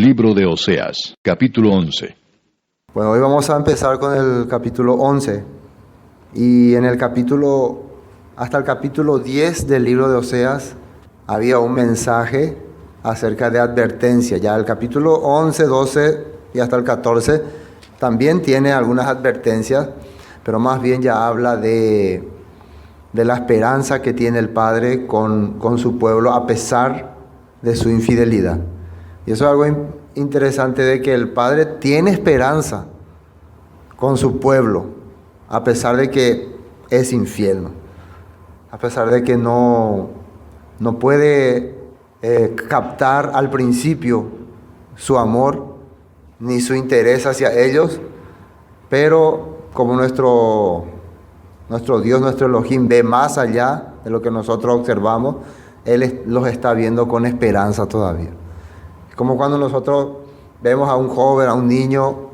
Libro de Oseas, capítulo 11. Bueno, hoy vamos a empezar con el capítulo 11. Y en el capítulo, hasta el capítulo 10 del libro de Oseas, había un mensaje acerca de advertencia. Ya el capítulo 11, 12 y hasta el 14 también tiene algunas advertencias, pero más bien ya habla de la esperanza que tiene el Padre con su pueblo a pesar de su infidelidad. Y eso es algo interesante, de que el Padre tiene esperanza con su pueblo, a pesar de que es infiel, ¿no? A pesar de que no puede captar al principio su amor ni su interés hacia ellos, pero como nuestro Dios, nuestro Elohim, ve más allá de lo que nosotros observamos, Él los está viendo con esperanza todavía. Es como cuando nosotros vemos a un joven, a un niño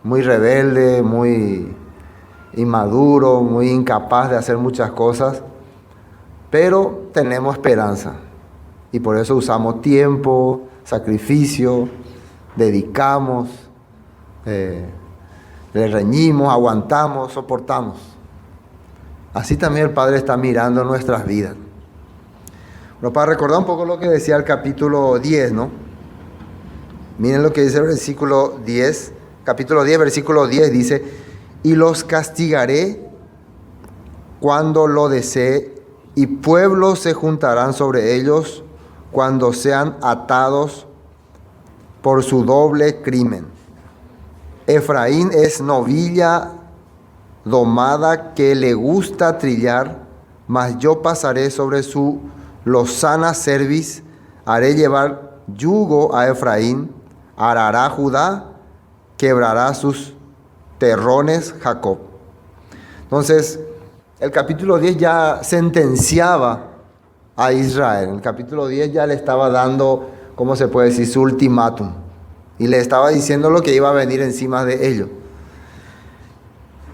muy rebelde, muy inmaduro, muy incapaz de hacer muchas cosas, pero tenemos esperanza. Y por eso usamos tiempo, sacrificio, dedicamos, le reñimos, aguantamos, soportamos. Así también el Padre está mirando nuestras vidas. Bueno, para recordar un poco lo que decía el capítulo 10, ¿no? Miren lo que dice el versículo 10, capítulo 10, versículo 10, dice: y los castigaré cuando lo desee, y pueblos se juntarán sobre ellos cuando sean atados por su doble crimen. Efraín es novilla domada que le gusta trillar, mas yo pasaré sobre su lozana cerviz, haré llevar yugo a Efraín, arará Judá, quebrará sus terrones Jacob. Entonces, el capítulo 10 ya sentenciaba a Israel. El capítulo 10 ya le estaba dando, ¿cómo se puede decir?, su ultimátum. Y le estaba diciendo lo que iba a venir encima de ellos.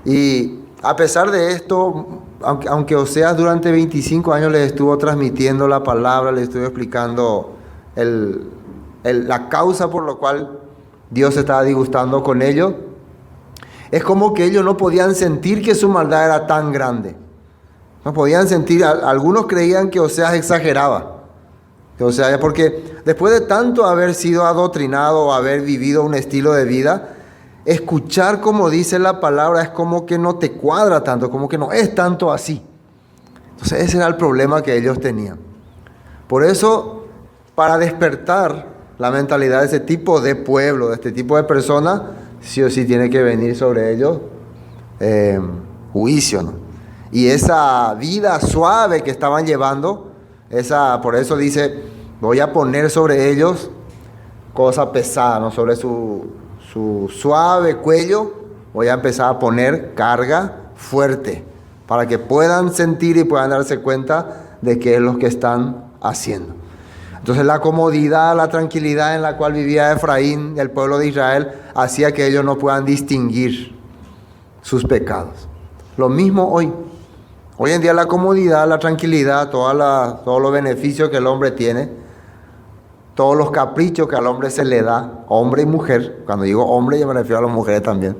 Y a pesar de esto, aunque Oseas durante 25 años les estuvo transmitiendo la palabra, les estuvo explicando la causa por la cual Dios estaba disgustando con ellos, es como que ellos no podían sentir que su maldad era tan grande. No podían sentir, algunos creían que Oseas exageraba. O sea, porque después de tanto haber sido adoctrinado o haber vivido un estilo de vida, escuchar como dice la palabra es como que no te cuadra tanto, como que no es tanto así. Entonces ese era el problema que ellos tenían. Por eso, para despertar la mentalidad de ese tipo de pueblo, de este tipo de personas, sí o sí tiene que venir sobre ellos juicio, ¿no? Y esa vida suave que estaban llevando, por eso dice: voy a poner sobre ellos cosa pesada, ¿no? Sobre su suave cuello voy a empezar a poner carga fuerte, para que puedan sentir y puedan darse cuenta de qué es lo que están haciendo. Entonces la comodidad, la tranquilidad en la cual vivía Efraín, el pueblo de Israel, hacía que ellos no puedan distinguir sus pecados. Lo mismo hoy. Hoy en día la comodidad, la tranquilidad, todos los beneficios que el hombre tiene, todos los caprichos que al hombre se le da, hombre y mujer. Cuando digo hombre, yo me refiero a las mujeres también.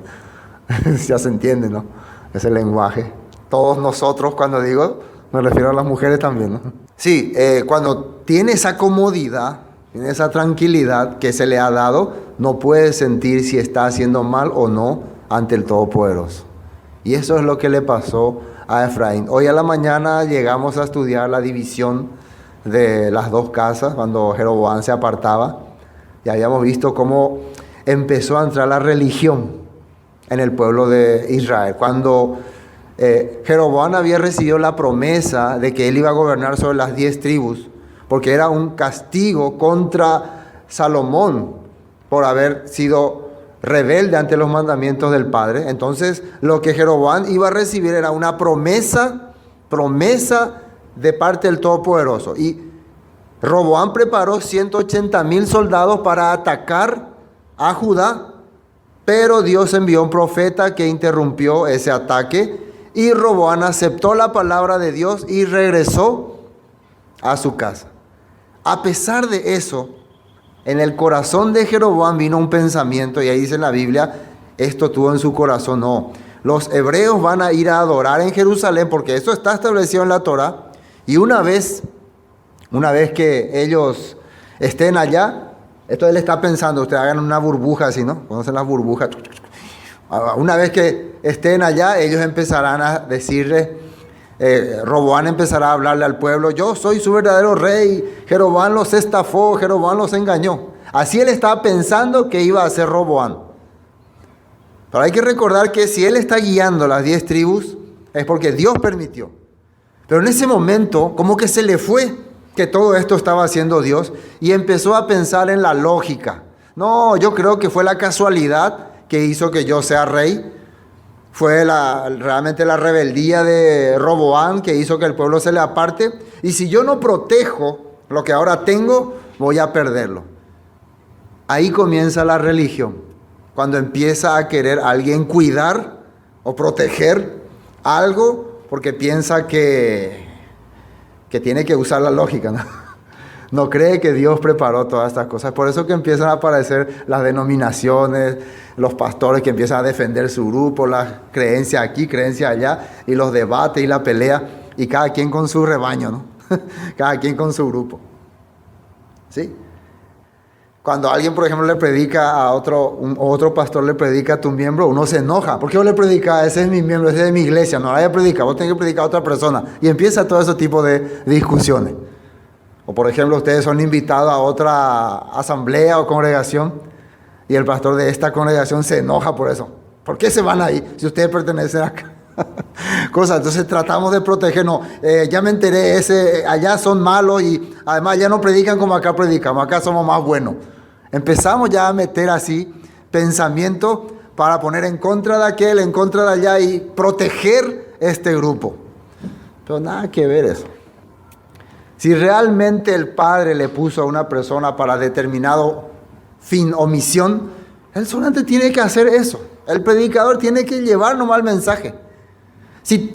Ya se entiende, ¿no? Ese lenguaje. Todos nosotros, cuando digo, me refiero a las mujeres también, ¿no? Sí, cuando tiene esa comodidad, tiene esa tranquilidad que se le ha dado, no puede sentir si está haciendo mal o no ante el Todopoderoso. Y eso es lo que le pasó a Efraín. Hoy a la mañana llegamos a estudiar la división de las dos casas, cuando Jeroboam se apartaba, y habíamos visto cómo empezó a entrar la religión en el pueblo de Israel. Cuando Jeroboam había recibido la promesa de que él iba a gobernar sobre las 10 tribus, porque era un castigo contra Salomón por haber sido rebelde ante los mandamientos del Padre. Entonces lo que Jeroboam iba a recibir era una promesa de parte del Todopoderoso. Y Roboam preparó 180,000 soldados para atacar a Judá, pero Dios envió un profeta que interrumpió ese ataque, y Roboam aceptó la palabra de Dios y regresó a su casa. A pesar de eso, En el corazón de Jeroboam vino un pensamiento, y ahí dice en la Biblia, esto tuvo en su corazón. No, los hebreos van a ir a adorar en Jerusalén, porque eso está establecido en la Torá. Y una vez que ellos estén allá, esto él está pensando, ustedes hagan una burbuja así, ¿no? ¿Conocen las burbujas? Una vez que estén allá, ellos empezarán a decirle, Roboam empezará a hablarle al pueblo, yo soy su verdadero rey, Jeroboam los estafó, Jeroboam los engañó. Así él estaba pensando que iba a ser Roboam. Pero hay que recordar que si él está guiando las 10 tribus, es porque Dios permitió. Pero en ese momento, como que se le fue que todo esto estaba haciendo Dios, y empezó a pensar en la lógica. No, yo creo que fue la casualidad que hizo que yo sea rey. Fue realmente la rebeldía de Roboam que hizo que el pueblo se le aparte. Y si yo no protejo lo que ahora tengo, voy a perderlo. Ahí comienza la religión. Cuando empieza a querer alguien cuidar o proteger algo porque piensa que tiene que usar la lógica, ¿no? No cree que Dios preparó todas estas cosas. Por eso que empiezan a aparecer las denominaciones, los pastores que empiezan a defender su grupo, las creencias aquí, creencias allá, y los debates y la pelea, y cada quien con su rebaño, ¿no? Cada quien con su grupo. ¿Sí? Cuando alguien, por ejemplo, le predica a otro pastor le predica a tu miembro, uno se enoja. ¿Por qué vos le predicas? Ese es mi miembro, ese es de mi iglesia. No la voy a predicar, vos tenés que predicar a otra persona. Y empieza todo ese tipo de discusiones. O por ejemplo, ustedes son invitados a otra asamblea o congregación y el pastor de esta congregación se enoja por eso. ¿Por qué se van ahí si ustedes pertenecen acá? Cosas, entonces tratamos de protegernos. Ya me enteré, allá son malos y además ya no predican como acá predicamos, acá somos más buenos. Empezamos ya a meter así pensamiento para poner en contra de aquel, en contra de allá y proteger este grupo. Pero nada que ver eso. Si realmente el Padre le puso a una persona para determinado fin o misión, él solamente tiene que hacer eso. El predicador tiene que llevar nomás el mensaje. Si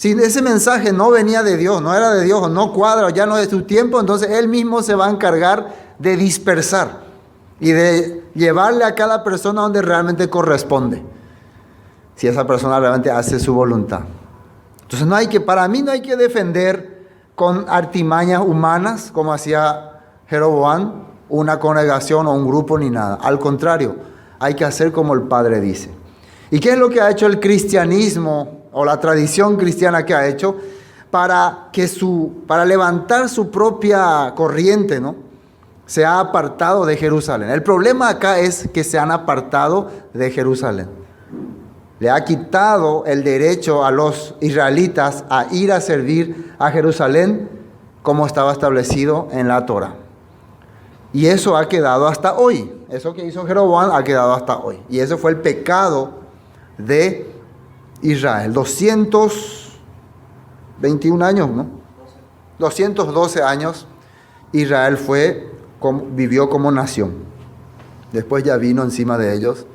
ese mensaje no venía de Dios, no era de Dios, o no cuadra, o ya no es su tiempo, entonces él mismo se va a encargar de dispersar y de llevarle a cada persona donde realmente corresponde. Si esa persona realmente hace su voluntad. Entonces para mí no hay que defender con artimañas humanas, como hacía Jeroboam, una congregación o un grupo ni nada. Al contrario, hay que hacer como el Padre dice. ¿Y qué es lo que ha hecho el cristianismo o la tradición cristiana que ha hecho para levantar su propia corriente, ¿no? Se ha apartado de Jerusalén. El problema acá es que se han apartado de Jerusalén. Le ha quitado el derecho a los israelitas a ir a servir a Jerusalén como estaba establecido en la Torá. Y eso ha quedado hasta hoy. Eso que hizo Jeroboam ha quedado hasta hoy. Y eso fue el pecado de Israel. 221 años, ¿no? 212 años Israel vivió como nación. Después ya vino encima de ellos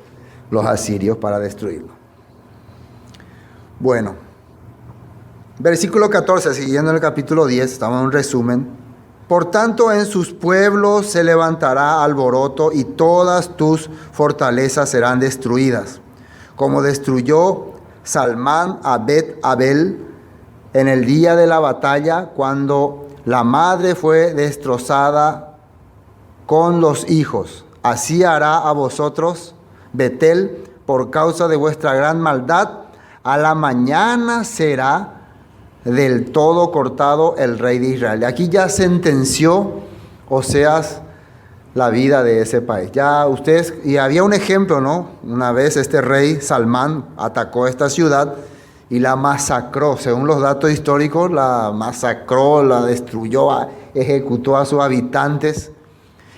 los asirios para destruirlo. Bueno, versículo 14, siguiendo el capítulo 10, estamos en un resumen. Por tanto, en sus pueblos se levantará alboroto y todas tus fortalezas serán destruidas, como destruyó Salmán a Bet Abel en el día de la batalla, cuando la madre fue destrozada con los hijos. Así hará a vosotros, Betel, por causa de vuestra gran maldad. A la mañana será del todo cortado el rey de Israel. Aquí ya sentenció Oseas la vida de ese país. Y había un ejemplo, ¿no? Una vez este rey Salmán atacó esta ciudad y la masacró. Según los datos históricos, la masacró, la destruyó, ejecutó a sus habitantes.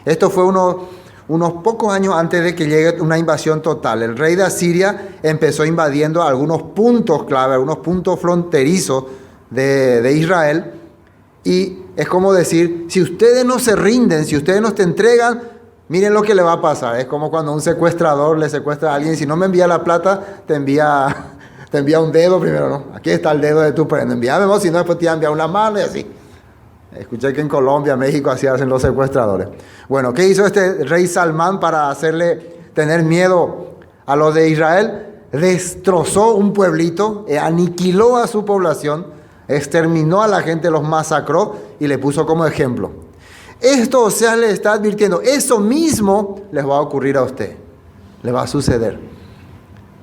Esto fue unos pocos años antes de que llegue una invasión total. El rey de Asiria empezó invadiendo algunos puntos clave, algunos puntos fronterizos de Israel. Y es como decir, si ustedes no se rinden, si ustedes no te entregan, miren lo que le va a pasar. Es como cuando un secuestrador le secuestra a alguien. Si no me envía la plata, te envía un dedo primero, ¿no? Aquí está el dedo de tu prenda. Envíame vos, si no, después te envía una mano y así. Escuché que en Colombia, México, así hacen los secuestradores. Bueno, ¿qué hizo este rey Salmán para hacerle tener miedo a los de Israel? Destrozó un pueblito, aniquiló a su población, exterminó a la gente, los masacró y le puso como ejemplo. Esto, o sea, le está advirtiendo, eso mismo les va a ocurrir a usted, le va a suceder.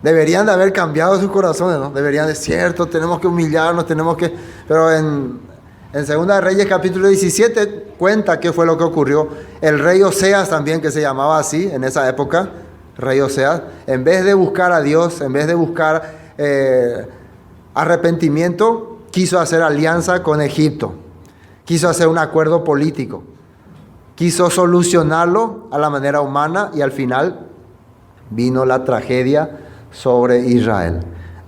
Deberían de haber cambiado sus corazones, ¿no? Deberían de, cierto, tenemos que humillarnos, Pero en Segunda de Reyes capítulo 17 cuenta qué fue lo que ocurrió. El rey Oseas también, que se llamaba así en esa época, rey Oseas, en vez de buscar a Dios, en vez de buscar arrepentimiento, quiso hacer alianza con Egipto, quiso hacer un acuerdo político, quiso solucionarlo a la manera humana y al final vino la tragedia sobre Israel.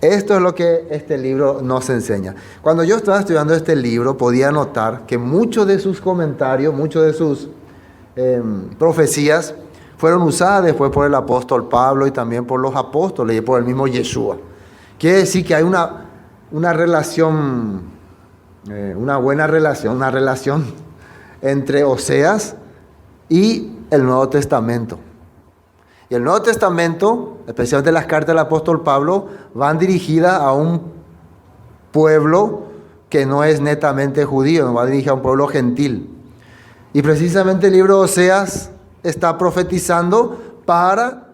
Esto es lo que este libro nos enseña. Cuando yo estaba estudiando este libro, podía notar que muchos de sus comentarios, muchos de sus profecías, fueron usadas después por el apóstol Pablo y también por los apóstoles y por el mismo Yeshua. Quiere decir que hay una relación, una buena relación, una relación entre Oseas y el Nuevo Testamento. Y el Nuevo Testamento, especialmente las cartas del apóstol Pablo, van dirigidas a un pueblo que no es netamente judío, no va dirigida a un pueblo gentil. Y precisamente el libro de Oseas está profetizando para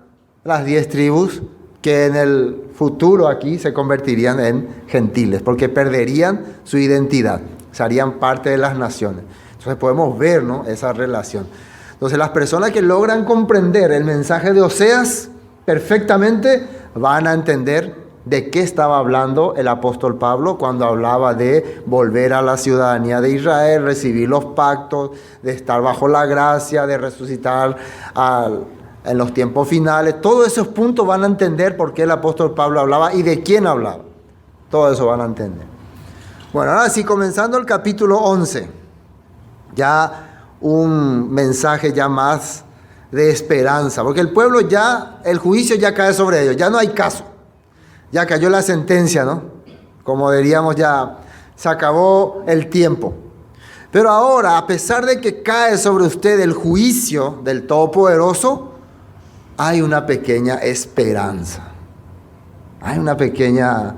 las 10 tribus que en el futuro aquí se convertirían en gentiles, porque perderían su identidad, serían parte de las naciones. Entonces podemos ver, ¿no?, esa relación. Entonces las personas que logran comprender el mensaje de Oseas perfectamente van a entender de qué estaba hablando el apóstol Pablo cuando hablaba de volver a la ciudadanía de Israel, recibir los pactos, de estar bajo la gracia, de resucitar en los tiempos finales. Todos esos puntos van a entender por qué el apóstol Pablo hablaba y de quién hablaba. Todo eso van a entender. Bueno, ahora sí, comenzando el capítulo 11, ya un mensaje ya más de esperanza, porque el pueblo ya, el juicio ya cae sobre ellos, ya no hay caso, ya cayó la sentencia, ¿no? Como diríamos, ya se acabó el tiempo. Pero ahora, a pesar de que cae sobre usted el juicio del Todopoderoso, hay una pequeña esperanza, hay una pequeña,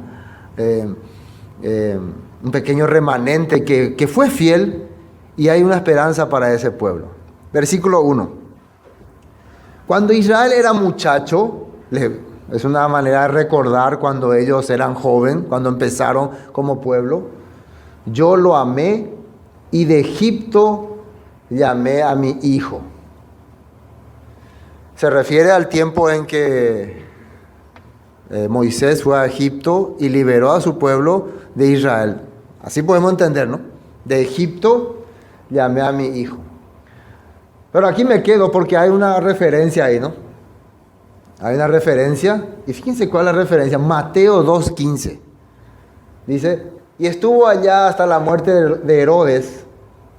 un pequeño remanente que fue fiel. Y hay una esperanza para ese pueblo. Versículo 1. Cuando Israel era muchacho, es una manera de recordar cuando ellos eran jóvenes, cuando empezaron como pueblo. Yo lo amé y de Egipto llamé a mi hijo. Se refiere al tiempo en que Moisés fue a Egipto y liberó a su pueblo de Israel. Así podemos entender, ¿no? De Egipto llamé a mi hijo. Pero aquí me quedo porque hay una referencia ahí, ¿no? Hay una referencia, y fíjense cuál es la referencia, Mateo 2:15. Dice, y estuvo allá hasta la muerte de Herodes,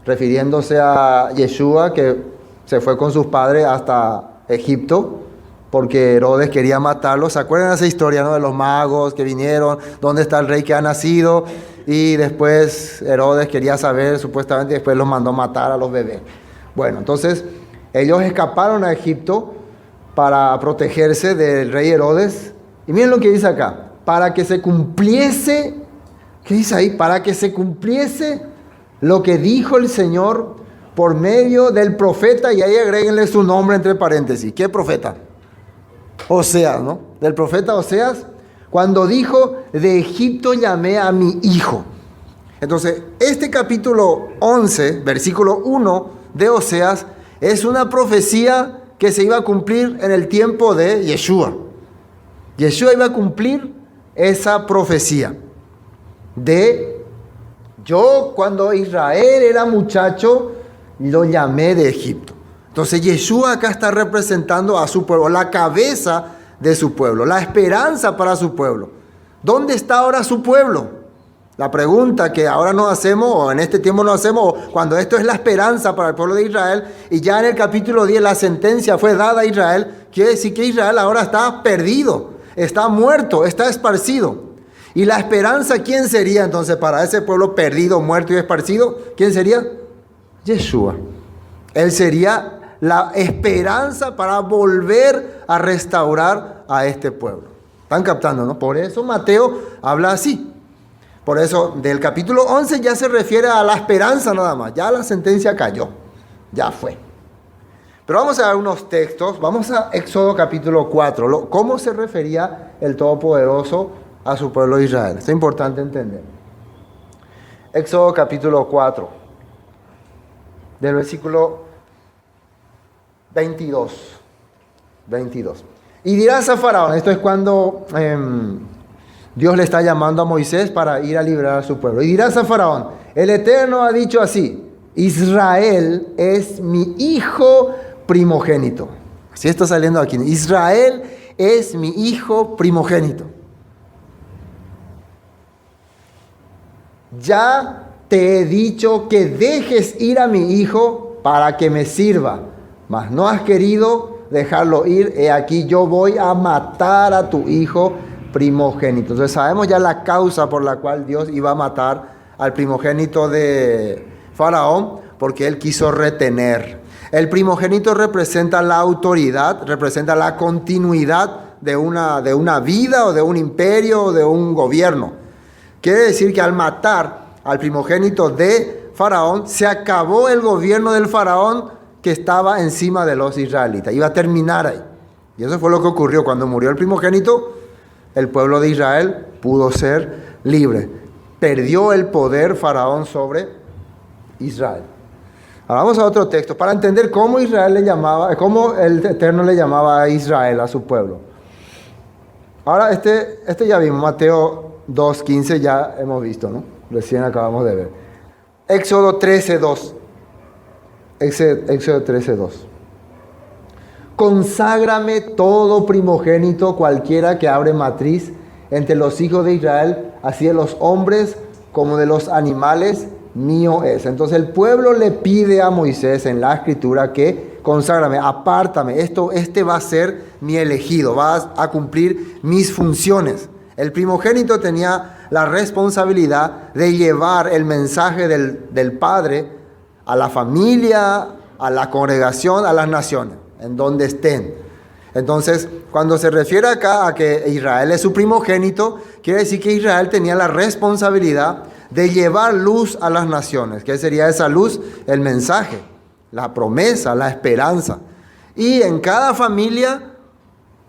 refiriéndose a Yeshua, que se fue con sus padres hasta Egipto, porque Herodes quería matarlos. ¿Se acuerdan de esa historia, no?, de los magos que vinieron, dónde está el rey que ha nacido? Y después Herodes quería saber, supuestamente, después los mandó matar a los bebés. Bueno, entonces ellos escaparon a Egipto para protegerse del rey Herodes. Y miren lo que dice acá, para que se cumpliese, ¿qué dice ahí? Para que se cumpliese lo que dijo el Señor por medio del profeta, y ahí agréguenle su nombre entre paréntesis. ¿Qué profeta? Oseas, ¿no? Del profeta Oseas, cuando dijo, de Egipto llamé a mi hijo. Entonces, este capítulo 11, versículo 1 de Oseas, es una profecía que se iba a cumplir en el tiempo de Yeshua. Yeshua iba a cumplir esa profecía de, yo cuando Israel era muchacho, lo llamé de Egipto. Entonces Yeshua acá está representando a su pueblo, la cabeza de su pueblo, la esperanza para su pueblo. ¿Dónde está ahora su pueblo? La pregunta que ahora nos hacemos, o en este tiempo nos hacemos, cuando esto es la esperanza para el pueblo de Israel, y ya en el capítulo 10 la sentencia fue dada a Israel, quiere decir que Israel ahora está perdido, está muerto, está esparcido. ¿Y la esperanza quién sería entonces para ese pueblo perdido, muerto y esparcido? ¿Quién sería? Yeshua. Él sería la esperanza para volver a restaurar a este pueblo. ¿Están captando, no? Por eso Mateo habla así. Por eso del capítulo 11 ya se refiere a la esperanza nada más. Ya la sentencia cayó. Ya fue. Pero vamos a ver unos textos. Vamos a Éxodo capítulo 4. ¿Cómo se refería el Todopoderoso a su pueblo de Israel? Esto es importante entender. Éxodo capítulo 4. Del versículo 22. Y dirás a Faraón, esto es cuando Dios le está llamando a Moisés para ir a librar a su pueblo. Y dirás a Faraón, el Eterno ha dicho así, Israel es mi hijo primogénito. Así está saliendo aquí. Israel es mi hijo primogénito. Ya te he dicho que dejes ir a mi hijo para que me sirva, mas no has querido dejarlo ir. He aquí yo voy a matar a tu hijo primogénito. Entonces sabemos ya la causa por la cual Dios iba a matar al primogénito de Faraón, porque él quiso retener. El primogénito representa la autoridad, representa la continuidad de una vida o de un imperio o de un gobierno. Quiere decir que al matar al primogénito de Faraón, se acabó el gobierno del Faraón que estaba encima de los israelitas. Iba a terminar ahí. Y eso fue lo que ocurrió. Cuando murió el primogénito, el pueblo de Israel pudo ser libre. Perdió el poder Faraón sobre Israel. Ahora vamos a otro texto para entender cómo cómo el Eterno le llamaba a Israel, a su pueblo. Ahora este ya vimos, Mateo 2:15 ya hemos visto, ¿no? Recién acabamos de ver. Éxodo 13:2. Éxodo 13:2. Conságrame todo primogénito, cualquiera que abre matriz entre los hijos de Israel, así de los hombres como de los animales, mío es. Entonces el pueblo le pide a Moisés en la escritura que conságrame, apártame, este va a ser mi elegido, va a cumplir mis funciones. El primogénito tenía la responsabilidad de llevar el mensaje del Padre a la familia, a la congregación, a las naciones, en donde estén. Entonces, cuando se refiere acá a que Israel es su primogénito, quiere decir que Israel tenía la responsabilidad de llevar luz a las naciones. ¿Qué sería esa luz? El mensaje, la promesa, la esperanza. Y en cada familia,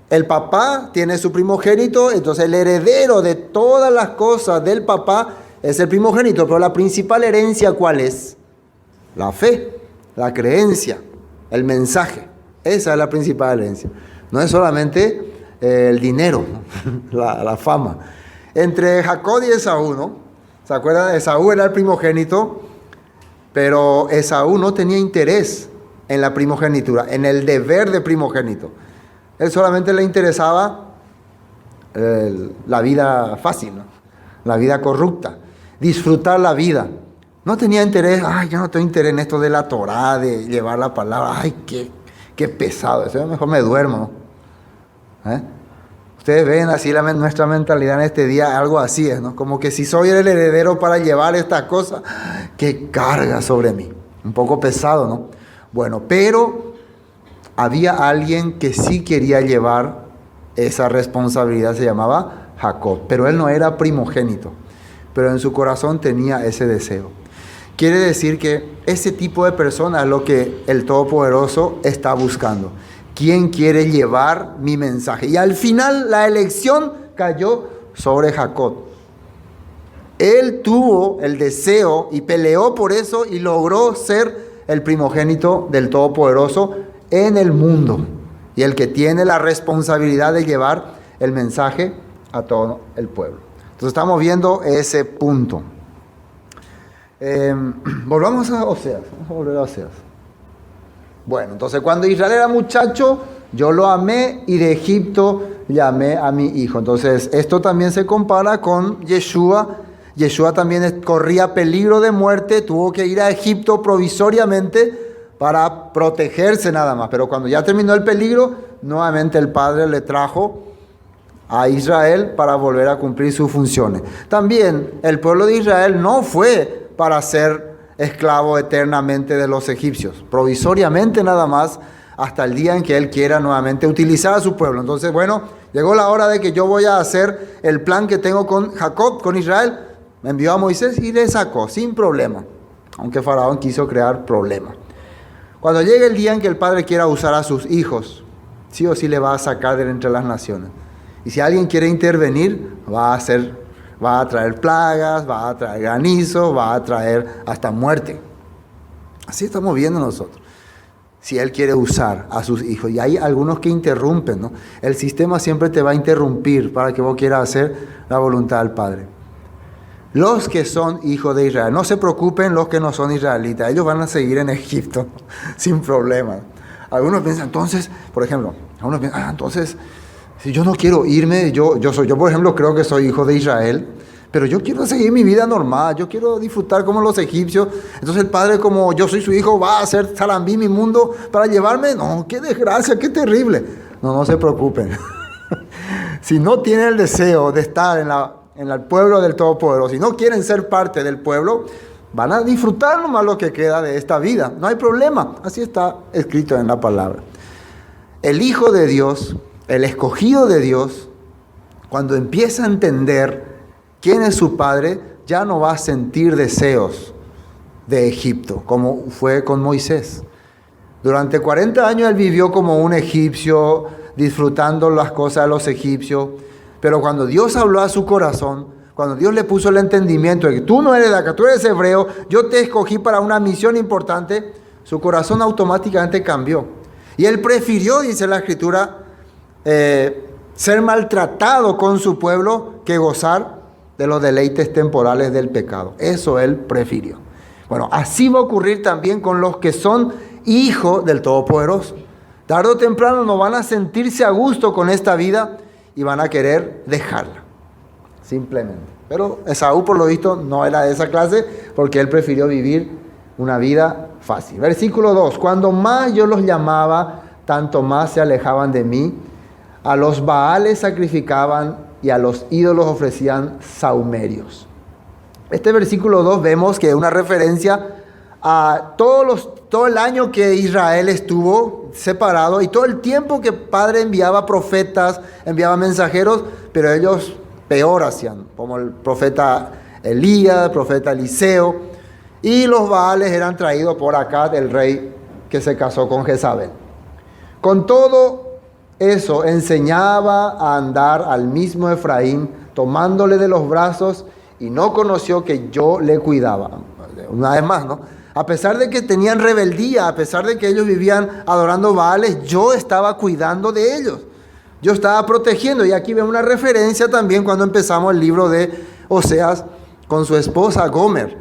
el papá tiene su primogénito, entonces el heredero de todas las cosas del papá es el primogénito. Pero la principal herencia, ¿cuál es? La fe, la creencia, el mensaje. Esa es la principal herencia. No es solamente el dinero, la fama. Entre Jacob y Esaú, ¿no? ¿Se acuerdan? Esaú era el primogénito, pero Esaú no tenía interés en la primogenitura, en el deber de primogénito. Él solamente le interesaba la vida fácil, ¿no? La vida corrupta, disfrutar la vida. No tenía interés, yo no tengo interés en esto de la Torá, de llevar la palabra, qué pesado, eso mejor me duermo, ¿no? Ustedes ven así nuestra mentalidad en este día, algo así es, ¿no? Como que si soy el heredero para llevar esta cosa, qué carga sobre mí. Un poco pesado, ¿no? Bueno, pero había alguien que sí quería llevar esa responsabilidad, se llamaba Jacob, pero él no era primogénito, pero en su corazón tenía ese deseo. Quiere decir que ese tipo de persona es lo que el Todopoderoso está buscando. ¿Quién quiere llevar mi mensaje? Y al final la elección cayó sobre Jacob. Él tuvo el deseo y peleó por eso y logró ser el primogénito del Todopoderoso en el mundo. Y el que tiene la responsabilidad de llevar el mensaje a todo el pueblo. Entonces estamos viendo ese punto. Volvamos a Oseas. Vamos a volver a Oseas. Bueno, entonces cuando Israel era muchacho, yo lo amé y de Egipto llamé a mi hijo. Entonces esto también se compara con Yeshua. Yeshua también corría peligro de muerte, tuvo que ir a Egipto provisoriamente para protegerse nada más. Pero cuando ya terminó el peligro, nuevamente el Padre le trajo a Israel para volver a cumplir sus funciones. También el pueblo de Israel no fue para ser esclavo eternamente de los egipcios, provisoriamente nada más, hasta el día en que Él quiera nuevamente utilizar a su pueblo. Entonces, bueno, llegó la hora de que yo voy a hacer el plan que tengo con Jacob, con Israel. Me envió a Moisés y le sacó, sin problema, aunque Faraón quiso crear problemas. Cuando llegue el día en que el Padre quiera usar a sus hijos, sí o sí le va a sacar de entre las naciones. Y si alguien quiere intervenir, va a traer plagas, va a traer granizo, va a traer hasta muerte. Así estamos viendo nosotros. Si Él quiere usar a sus hijos. Y hay algunos que interrumpen, ¿no? El sistema siempre te va a interrumpir para que vos quieras hacer la voluntad del Padre. Los que son hijos de Israel, no se preocupen los que no son israelitas, ellos van a seguir en Egipto sin problema. Algunos piensan, entonces, por ejemplo, entonces, si yo no quiero irme, yo por ejemplo creo que soy hijo de Israel, pero yo quiero seguir mi vida normal, yo quiero disfrutar como los egipcios. Entonces el Padre, como yo soy su hijo, va a hacer salambí mi mundo para llevarme. No, qué desgracia, qué terrible. No se preocupen. Si no tienen el deseo de estar en el pueblo del Todopoderoso, si no quieren ser parte del pueblo, van a disfrutar nomás lo que queda de esta vida. No hay problema. Así está escrito en la palabra. El Hijo de Dios, el escogido de Dios, cuando empieza a entender quién es su Padre, ya no va a sentir deseos de Egipto, como fue con Moisés. Durante 40 años él vivió como un egipcio, disfrutando las cosas de los egipcios. Pero cuando Dios habló a su corazón, cuando Dios le puso el entendimiento de que tú no eres de acá, tú eres hebreo, yo te escogí para una misión importante, su corazón automáticamente cambió. Y él prefirió, dice la Escritura, ser maltratado con su pueblo que gozar de los deleites temporales del pecado. Eso él prefirió. Bueno, así va a ocurrir también con los que son hijos del Todopoderoso. Tarde o temprano no van a sentirse a gusto con esta vida y van a querer dejarla, simplemente. Pero Esaú, por lo visto, no era de esa clase, porque él prefirió vivir una vida fácil. Versículo 2. Cuando más yo los llamaba, tanto más se alejaban de mí. A los Baales sacrificaban y a los ídolos ofrecían sahumerios. Este versículo 2 vemos que es una referencia a todo el año que Israel estuvo separado y todo el tiempo que el Padre enviaba profetas, enviaba mensajeros, pero ellos peor hacían, como el profeta Elías, el profeta Eliseo, y los Baales eran traídos por Acab, el rey que se casó con Jezabel. Con todo eso enseñaba a andar al mismo Efraín, tomándole de los brazos, y no conoció que yo le cuidaba. Una vez más, ¿no? A pesar de que tenían rebeldía, a pesar de que ellos vivían adorando Baales, yo estaba cuidando de ellos. Yo estaba protegiendo. Y aquí vemos una referencia también cuando empezamos el libro de Oseas con su esposa Gomer.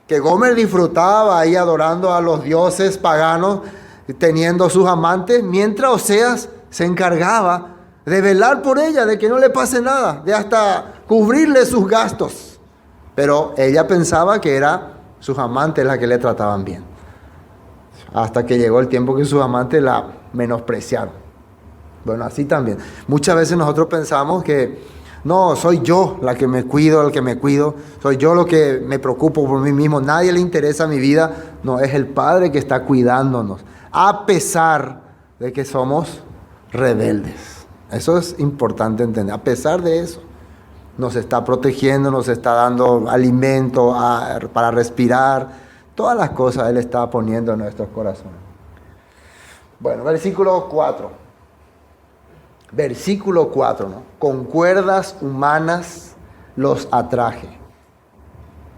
Que Gomer disfrutaba ahí adorando a los dioses paganos, teniendo sus amantes, mientras Oseas se encargaba de velar por ella, de que no le pase nada, de hasta cubrirle sus gastos. Pero ella pensaba que era sus amantes las que le trataban bien. Hasta que llegó el tiempo que sus amantes la menospreciaron. Bueno, así también. Muchas veces nosotros pensamos que no, soy yo la que me cuido, el que me cuido. Soy yo lo que me preocupo por mí mismo. Nadie le interesa mi vida. No, es el Padre que está cuidándonos. A pesar de que somos rebeldes. Eso es importante entender. A pesar de eso, nos está protegiendo, nos está dando alimento para respirar. Todas las cosas Él está poniendo en nuestros corazones. Bueno, versículo 4. Versículo 4, ¿no? Con cuerdas humanas los atraje.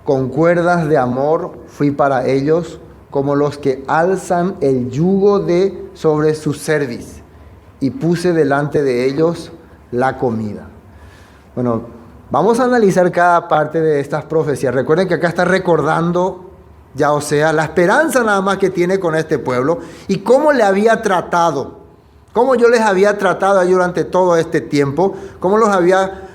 Con cuerdas de amor fui para ellos, como los que alzan el yugo sobre su cerviz. Y puse delante de ellos la comida. Bueno, vamos a analizar cada parte de estas profecías. Recuerden que acá está recordando ya Oseas la esperanza nada más que tiene con este pueblo y cómo le había tratado, cómo yo les había tratado ahí durante todo este tiempo, cómo los había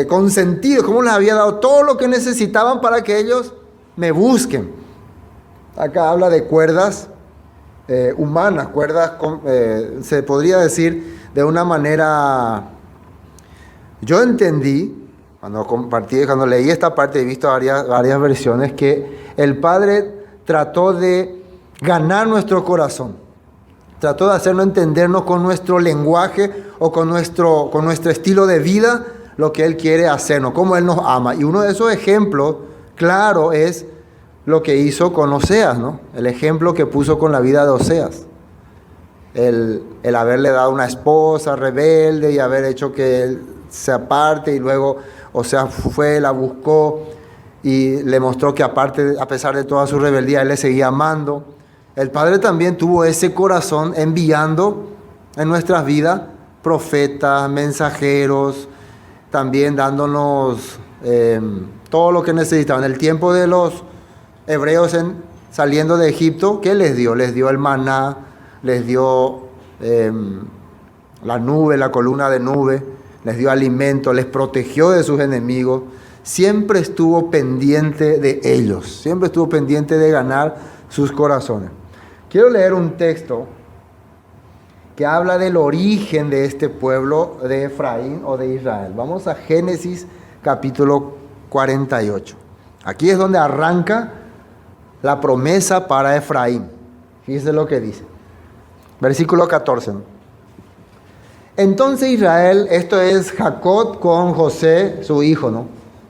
consentido, cómo les había dado todo lo que necesitaban para que ellos me busquen. Acá habla de cuerdas humanas, cuerdas, se podría decir de una manera Yo entendí, cuando leí esta parte, he visto varias versiones, que el Padre trató de ganar nuestro corazón. Trató de hacernos entendernos con nuestro lenguaje o con nuestro estilo de vida lo que Él quiere hacernos, cómo Él nos ama. Y uno de esos ejemplos, claro, es lo que hizo con Oseas, ¿no? El ejemplo que puso con la vida de Oseas. El haberle dado una esposa rebelde y haber hecho que él se aparte, y luego Oseas fue, la buscó y le mostró que aparte, a pesar de toda su rebeldía, Él le seguía amando. El Padre también tuvo ese corazón enviando en nuestras vidas profetas, mensajeros, también dándonos todo lo que necesitaban. En el tiempo de los hebreos saliendo de Egipto, ¿qué les dio? Les dio el maná, les dio la nube, la columna de nube, les dio alimento, les protegió de sus enemigos. Siempre estuvo pendiente de ellos, siempre estuvo pendiente de ganar sus corazones. Quiero leer un texto que habla del origen de este pueblo de Efraín o de Israel. Vamos a Génesis capítulo 48. Aquí es donde arranca la promesa para Efraín. Fíjese lo que dice. Versículo 14. Entonces Israel, esto es Jacob con José, su hijo, ¿no?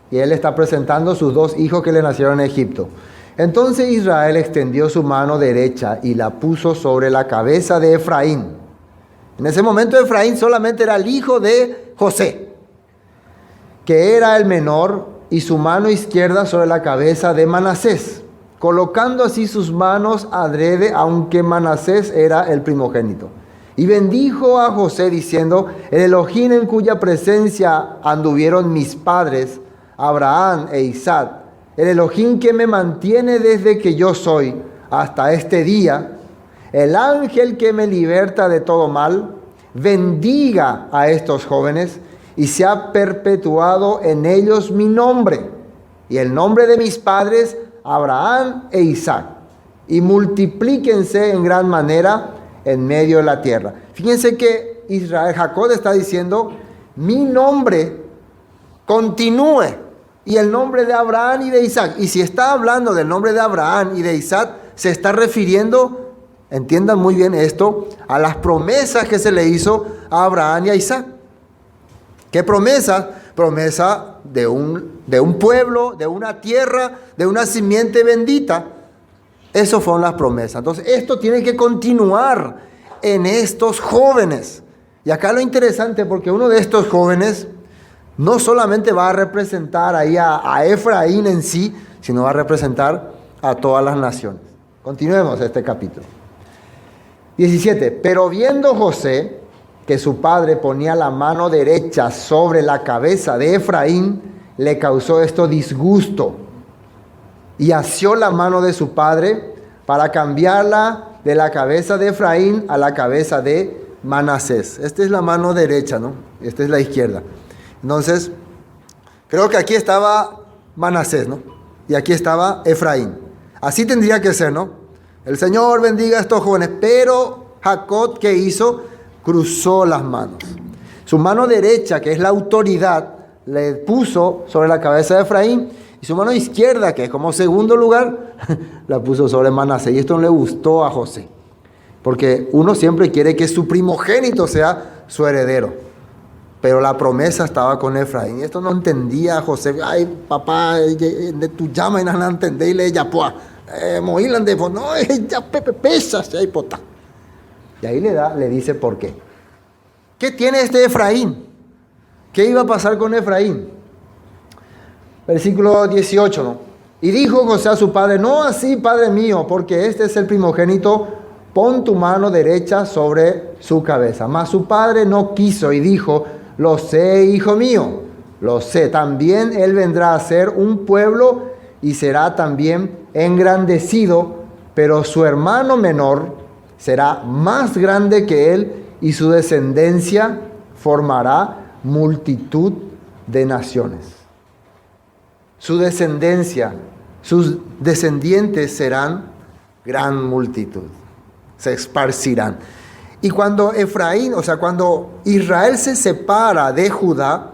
Y él está presentando sus dos hijos que le nacieron en Egipto. Entonces Israel extendió su mano derecha y la puso sobre la cabeza de Efraín. En ese momento Efraín solamente era el hijo de José, que era el menor, y su mano izquierda sobre la cabeza de Manasés, colocando así sus manos adrede, aunque Manasés era el primogénito. Y bendijo a José diciendo: el Elohim en cuya presencia anduvieron mis padres, Abraham e Isaac, el Elohim que me mantiene desde que yo soy hasta este día, el ángel que me liberta de todo mal, bendiga a estos jóvenes y se ha perpetuado en ellos mi nombre y el nombre de mis padres Abraham e Isaac, y multiplíquense en gran manera en medio de la tierra. Fíjense que Jacob está diciendo: mi nombre continúe, y el nombre de Abraham y de Isaac. Y si está hablando del nombre de Abraham y de Isaac, se está refiriendo, entiendan muy bien esto, a las promesas que se le hizo a Abraham y a Isaac. ¿Qué promesa? Promesa de un pueblo, de una tierra, de una simiente bendita. Esas fueron las promesas. Entonces, esto tiene que continuar en estos jóvenes. Y acá lo interesante, porque uno de estos jóvenes no solamente va a representar ahí a Efraín en sí, sino va a representar a todas las naciones. Continuemos este capítulo. 17. Pero viendo José que su padre ponía la mano derecha sobre la cabeza de Efraín, le causó esto disgusto, y asió la mano de su padre para cambiarla de la cabeza de Efraín a la cabeza de Manasés. Esta es la mano derecha, ¿no? Esta es la izquierda. Entonces, creo que aquí estaba Manasés, ¿no? Y aquí estaba Efraín. Así tendría que ser, ¿no? El Señor bendiga a estos jóvenes. Pero Jacob, ¿qué hizo? Cruzó las manos. Su mano derecha, que es la autoridad, le puso sobre la cabeza de Efraín. Y su mano izquierda, que es como segundo lugar, la puso sobre Manasés. Y esto no le gustó a José, porque uno siempre quiere que su primogénito sea su heredero. Pero la promesa estaba con Efraín. Y esto no entendía José. Ay, papá, de tu llama y no entendé. Y le ella, pues, moílan de no, ella pesa, si hay pota. Y ahí le dice por qué. ¿Qué tiene este Efraín? ¿Qué iba a pasar con Efraín? Versículo 18, ¿no? Y dijo José a su padre: no así, padre mío, porque este es el primogénito, pon tu mano derecha sobre su cabeza. Mas su padre no quiso y dijo: lo sé, hijo mío, lo sé. También él vendrá a ser un pueblo y será también engrandecido, pero su hermano menor será más grande que él y su descendencia formará multitud de naciones. Su descendencia, sus descendientes serán gran multitud, se esparcirán. Y cuando Efraín, o sea, cuando Israel se separa de Judá,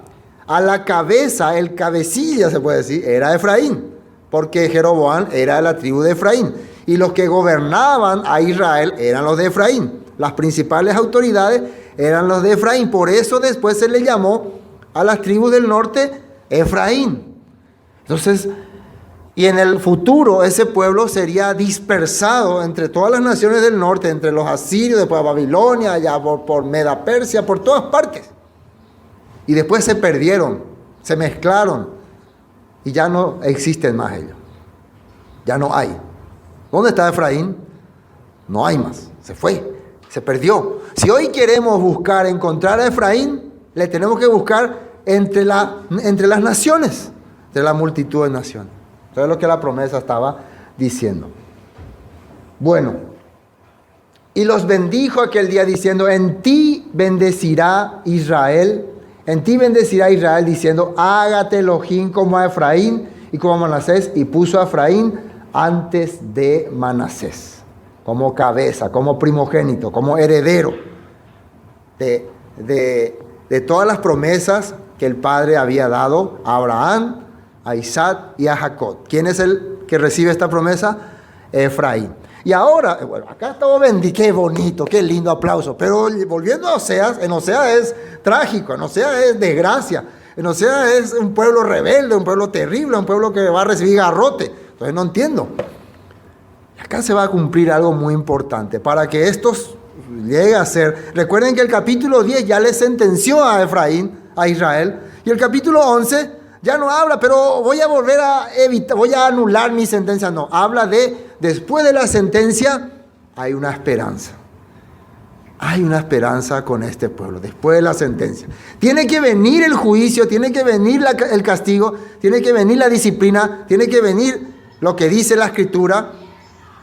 a la cabeza, el cabecilla se puede decir, era Efraín, porque Jeroboam era de la tribu de Efraín. Y los que gobernaban a Israel eran los de Efraín. Las principales autoridades eran los de Efraín. Por eso después se le llamó a las tribus del norte Efraín. Entonces, y en el futuro ese pueblo sería dispersado entre todas las naciones del norte, entre los asirios, después a Babilonia, allá por Meda Persia, por todas partes. Y después se perdieron, se mezclaron y ya no existen más ellos. Ya no hay. ¿Dónde está Efraín? No hay más, se fue, se perdió. Si hoy queremos buscar, encontrar a Efraín, le tenemos que buscar entre las naciones, entre la multitud de naciones. Eso es lo que la promesa estaba diciendo. Bueno, y los bendijo aquel día diciendo, en ti bendecirá Israel, diciendo, hágate Elohim como a Efraín y como a Manasés, y puso a Efraín antes de Manasés, como cabeza, como primogénito, como heredero de todas las promesas que el Padre había dado a Abraham, a Isaac y a Jacob. ¿Quién es el que recibe esta promesa? Efraín. Y ahora, bueno, acá estamos bendito, qué bonito, qué lindo aplauso. Pero volviendo a Oseas, en Oseas es trágico, en Oseas es desgracia, en Oseas es un pueblo rebelde, un pueblo terrible, un pueblo que va a recibir garrote. Entonces no entiendo. Acá se va a cumplir algo muy importante para que estos llegue a ser. Recuerden que el capítulo 10 ya le sentenció a Efraín, a Israel, y el capítulo 11 ya no habla, pero voy a volver a evitar, voy a anular mi sentencia. No, habla de después de la sentencia hay una esperanza. Hay una esperanza con este pueblo, después de la sentencia. Tiene que venir el juicio, tiene que venir el castigo, tiene que venir la disciplina, tiene que venir lo que dice la Escritura,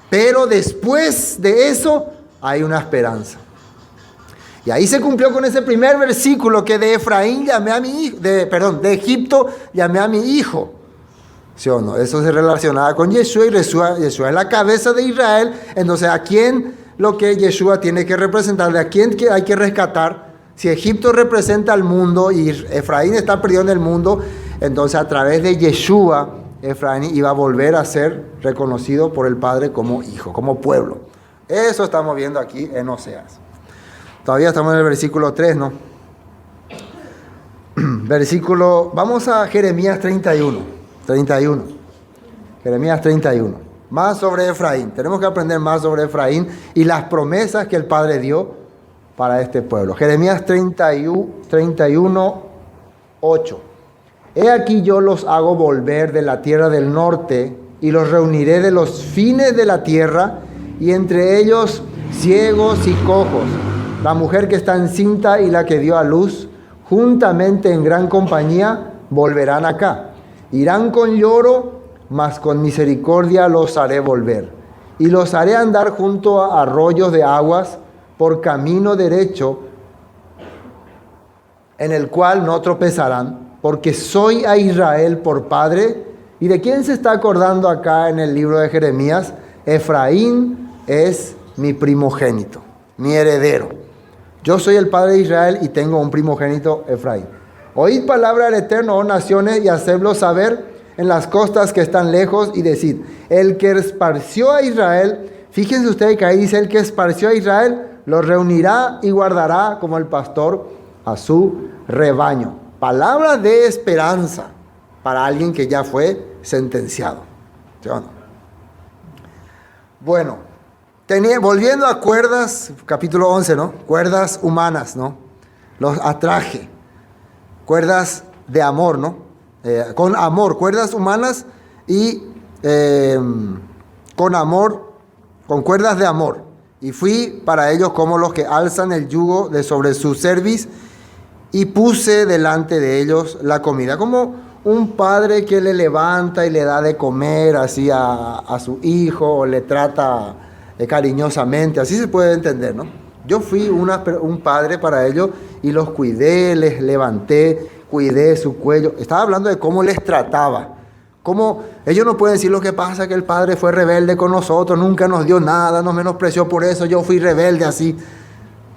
pero después de eso hay una esperanza. Y ahí se cumplió con ese primer versículo que de Efraín llamé a mi hijo, de Egipto llamé a mi hijo. ¿Sí o no? Eso se relacionaba con Yeshua, y Yeshua es la cabeza de Israel. Entonces, ¿a quién lo que Yeshua tiene que representar? ¿De a quién hay que rescatar? Si Egipto representa al mundo y Efraín está perdido en el mundo, entonces a través de Yeshua, Efraín iba a volver a ser reconocido por el Padre como hijo, como pueblo. Eso estamos viendo aquí en Oseas. Todavía estamos en el versículo 3, ¿no? Vamos a Jeremías 31. Jeremías 31. Más sobre Efraín. Tenemos que aprender más sobre Efraín y las promesas que el Padre dio para este pueblo. Jeremías 31, 8. He aquí yo los hago volver de la tierra del norte y los reuniré de los fines de la tierra, y entre ellos ciegos y cojos, la mujer que está encinta y la que dio a luz, juntamente en gran compañía, volverán acá. Irán con lloro, mas con misericordia los haré volver. Y los haré andar junto a arroyos de aguas, por camino derecho, en el cual no tropezarán, porque soy a Israel por padre. ¿Y de quién se está acordando acá en el libro de Jeremías? Efraín es mi primogénito, mi heredero. Yo soy el padre de Israel y tengo un primogénito, Efraín. Oíd palabra del Eterno, oh naciones, y hacedlo saber en las costas que están lejos, y decid, el que esparció a Israel, fíjense ustedes que ahí dice, el que esparció a Israel, lo reunirá y guardará como el pastor a su rebaño. Palabra de esperanza para alguien que ya fue sentenciado. ¿Sí o no? Bueno. Volviendo a cuerdas, capítulo 11, ¿no? Cuerdas humanas, ¿no? Los atraje. Cuerdas de amor, ¿no? Con amor, cuerdas humanas y con amor, con cuerdas de amor. Y fui para ellos como los que alzan el yugo de sobre su cerviz, y puse delante de ellos la comida. Como un padre que le levanta y le da de comer así a su hijo, o le trata cariñosamente, así se puede entender, ¿no? Yo fui un padre para ellos y los cuidé, les levanté, cuidé su cuello. Estaba hablando de cómo les trataba. Cómo ellos no pueden decir lo que pasa, que el padre fue rebelde con nosotros, nunca nos dio nada, nos menospreció por eso, yo fui rebelde, así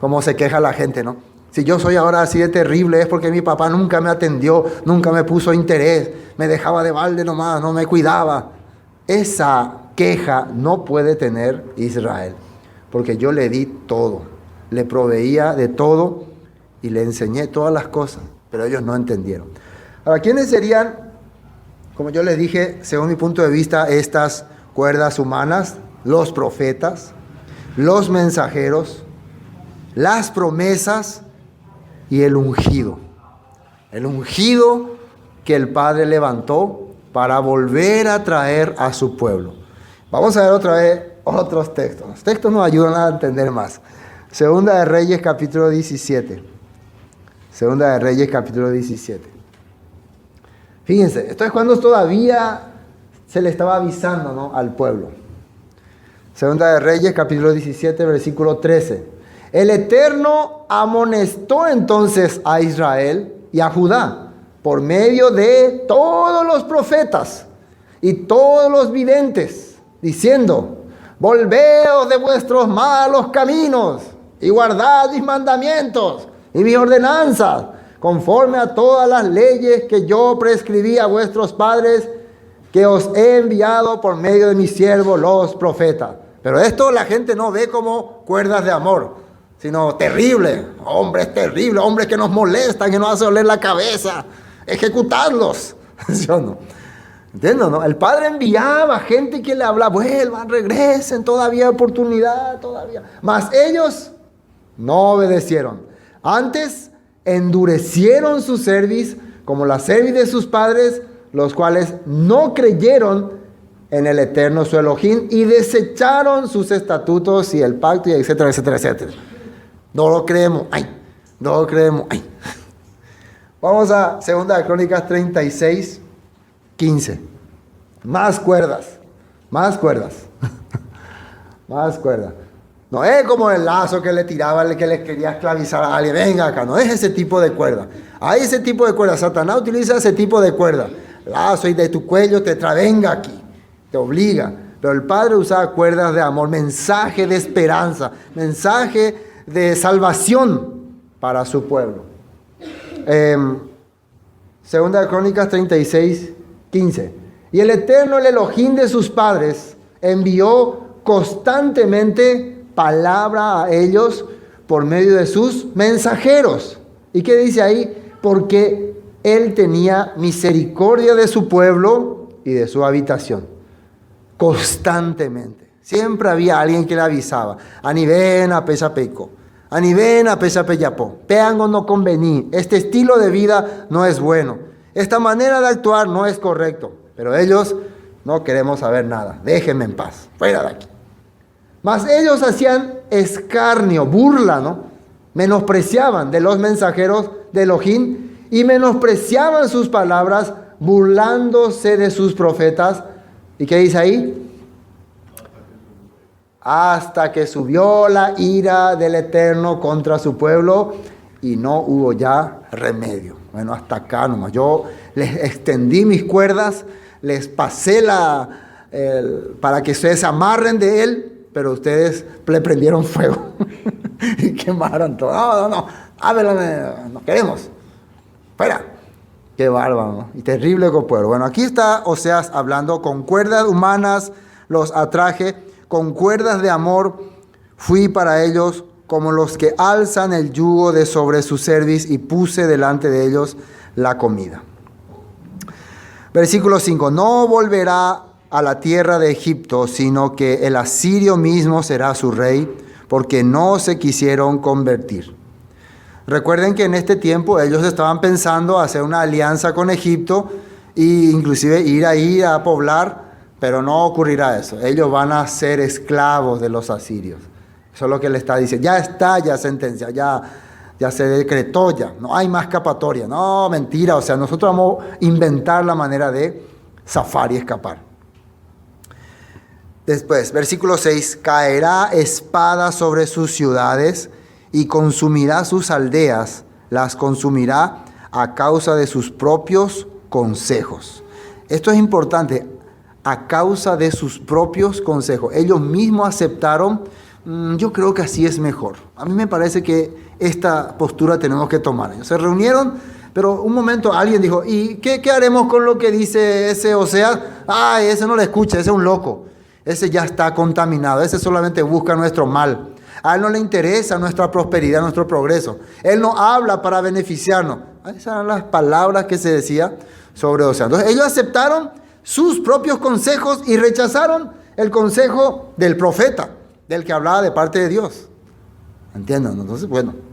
como se queja la gente, ¿no? Si yo soy ahora así de terrible es porque mi papá nunca me atendió, nunca me puso interés, me dejaba de balde nomás, no me cuidaba. Esa queja no puede tener Israel, porque yo le di todo, le proveía de todo y le enseñé todas las cosas, pero ellos no entendieron. Ahora, ¿quiénes serían, como yo les dije, según mi punto de vista, estas cuerdas humanas? Los profetas, los mensajeros, las promesas y el ungido. El ungido que el Padre levantó para volver a traer a su pueblo. Vamos a ver otra vez otros textos. Los textos nos ayudan a entender más. Segunda de Reyes, capítulo 17. Segunda de Reyes, capítulo 17. Fíjense, esto es cuando todavía se le estaba avisando, ¿no?, al pueblo. Segunda de Reyes, capítulo 17, versículo 13. El Eterno amonestó entonces a Israel y a Judá por medio de todos los profetas y todos los videntes, diciendo: volveos de vuestros malos caminos y guardad mis mandamientos y mis ordenanzas, conforme a todas las leyes que yo prescribí a vuestros padres, que os he enviado por medio de mis siervos los profetas. Pero esto la gente no ve como cuerdas de amor, sino terrible, hombres terribles, hombres que nos molestan, que nos hacen doler la cabeza, ejecutarlos. ¿Sí o no? ¿Entienden, no? El Padre enviaba gente que le hablaba: vuelvan, regresen, todavía hay oportunidad, todavía. Mas ellos no obedecieron. Antes endurecieron su cerviz, como la cerviz de sus padres, los cuales no creyeron en el Eterno su Elohim y desecharon sus estatutos y el pacto, y etcétera, etcétera, etcétera. No lo creemos, no lo creemos, Vamos a 2 Crónicas 36, 15. Más cuerdas. Más cuerdas. No es como el lazo que le tiraba, que le quería esclavizar a alguien. Venga acá, no es ese tipo de cuerda. Hay ese tipo de cuerda. Satanás utiliza ese tipo de cuerda. Lazo y de tu cuello te trae, venga aquí. Te obliga. Pero el Padre usaba cuerdas de amor, mensaje de esperanza, mensaje de salvación para su pueblo. Segunda de Crónicas 36, 15. Y el Eterno, el Elohim de sus padres, envió constantemente palabra a ellos por medio de sus mensajeros. ¿Y qué dice ahí? Porque Él tenía misericordia de su pueblo y de su habitación. Constantemente. Siempre había alguien que le avisaba: aniven a pesapeco, aniven a pesapeyapó, peango no convení, este estilo de vida no es bueno, esta manera de actuar no es correcto. Pero ellos: no queremos saber nada, déjenme en paz, fuera de aquí. Mas ellos hacían escarnio, burla, ¿no? Menospreciaban de los mensajeros de Elohim y menospreciaban sus palabras, burlándose de sus profetas. ¿Y qué dice ahí? Hasta que subió la ira del Eterno contra su pueblo y no hubo ya remedio. Bueno, hasta acá nomás. Yo les extendí mis cuerdas, les pasé para que ustedes se amarren de él, pero ustedes le prendieron fuego y quemaron todo. No, no queremos. Fuera. Qué bárbaro, ¿no? Y terrible con pueblo. Bueno, aquí está Oseas hablando: con cuerdas humanas los atraje, con cuerdas de amor fui para ellos, como los que alzan el yugo de sobre su cerviz, y puse delante de ellos la comida. Versículo 5. No volverá a la tierra de Egipto, sino que el asirio mismo será su rey, porque no se quisieron convertir. Recuerden que en este tiempo ellos estaban pensando hacer una alianza con Egipto e inclusive ir ahí a poblar, pero no ocurrirá eso. Ellos van a ser esclavos de los asirios. Eso es lo que le está diciendo. Ya está, ya sentencia, ya se decretó, ya. No hay más escapatoria. No, mentira. O sea, nosotros vamos a inventar la manera de zafar y escapar. Después, versículo 6. Caerá espada sobre sus ciudades y consumirá sus aldeas, las consumirá a causa de sus propios consejos. Esto es importante, a causa de sus propios consejos. Ellos mismos aceptaron: yo creo que así es mejor. A mí me parece que esta postura tenemos que tomar. Ellos se reunieron, pero un momento alguien dijo, ¿y qué haremos con lo que dice ese Oseas? Ay, ese no le escucha, ese es un loco. Ese ya está contaminado, ese solamente busca nuestro mal. A él no le interesa nuestra prosperidad, nuestro progreso. Él no habla para beneficiarnos. Esas eran las palabras que se decía sobre Oseas. Entonces ellos aceptaron sus propios consejos y rechazaron el consejo del profeta, del que hablaba de parte de Dios. ¿Entienden?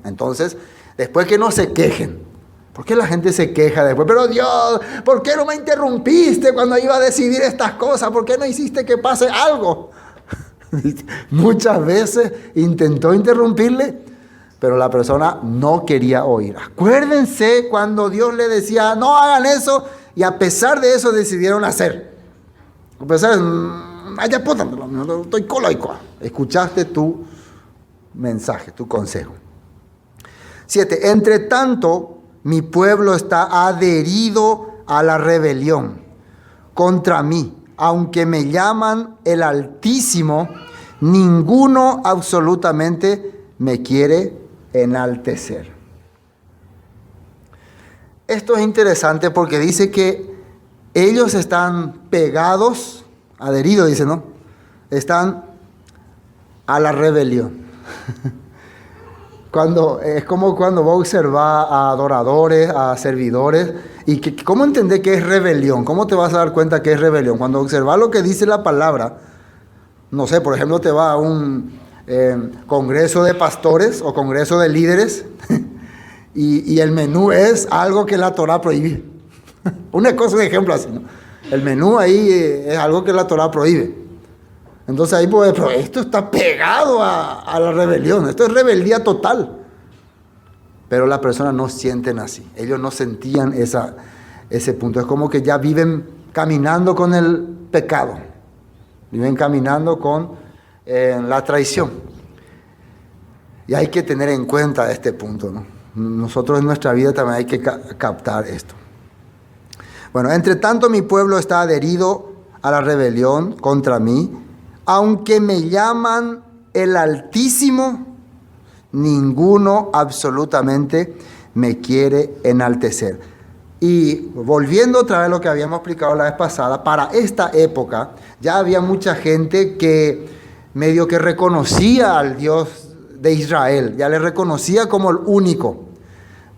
Entonces, después que no se quejen. ¿Por qué la gente se queja después? Pero Dios, ¿por qué no me interrumpiste cuando iba a decidir estas cosas? ¿Por qué no hiciste que pase algo? Muchas veces intentó interrumpirle, pero la persona no quería oír. Acuérdense cuando Dios le decía, no hagan eso, y a pesar de eso decidieron hacer. A pesar de, estoy coloico. Escuchaste tu mensaje, tu consejo. 7. Entre tanto, mi pueblo está adherido a la rebelión contra mí. Aunque me llaman el Altísimo, ninguno absolutamente me quiere enaltecer. Esto es interesante porque dice que ellos están pegados, adheridos, dice, ¿no? Están a la rebelión. Es como cuando vos observás a adoradores, a servidores, y ¿cómo entender qué es rebelión? ¿Cómo te vas a dar cuenta que es rebelión? Cuando observas lo que dice la palabra, no sé, por ejemplo, te va a un congreso de pastores o congreso de líderes, y el menú es algo que la Torá prohíbe. Un ejemplo así, ¿no? El menú ahí es algo que la Torá prohíbe. Entonces ahí pues, pero esto está pegado a la rebelión, esto es rebeldía total. Pero las personas no sienten así, ellos no sentían ese punto. Es como que ya viven caminando con el pecado, viven caminando con la traición. Y hay que tener en cuenta este punto, ¿no? Nosotros en nuestra vida también hay que captar esto. Bueno, entre tanto mi pueblo está adherido a la rebelión contra mí. Aunque me llaman el Altísimo, ninguno absolutamente me quiere enaltecer. Y volviendo otra vez a lo que habíamos explicado la vez pasada, para esta época ya había mucha gente que medio que reconocía al Dios de Israel, ya le reconocía como el único.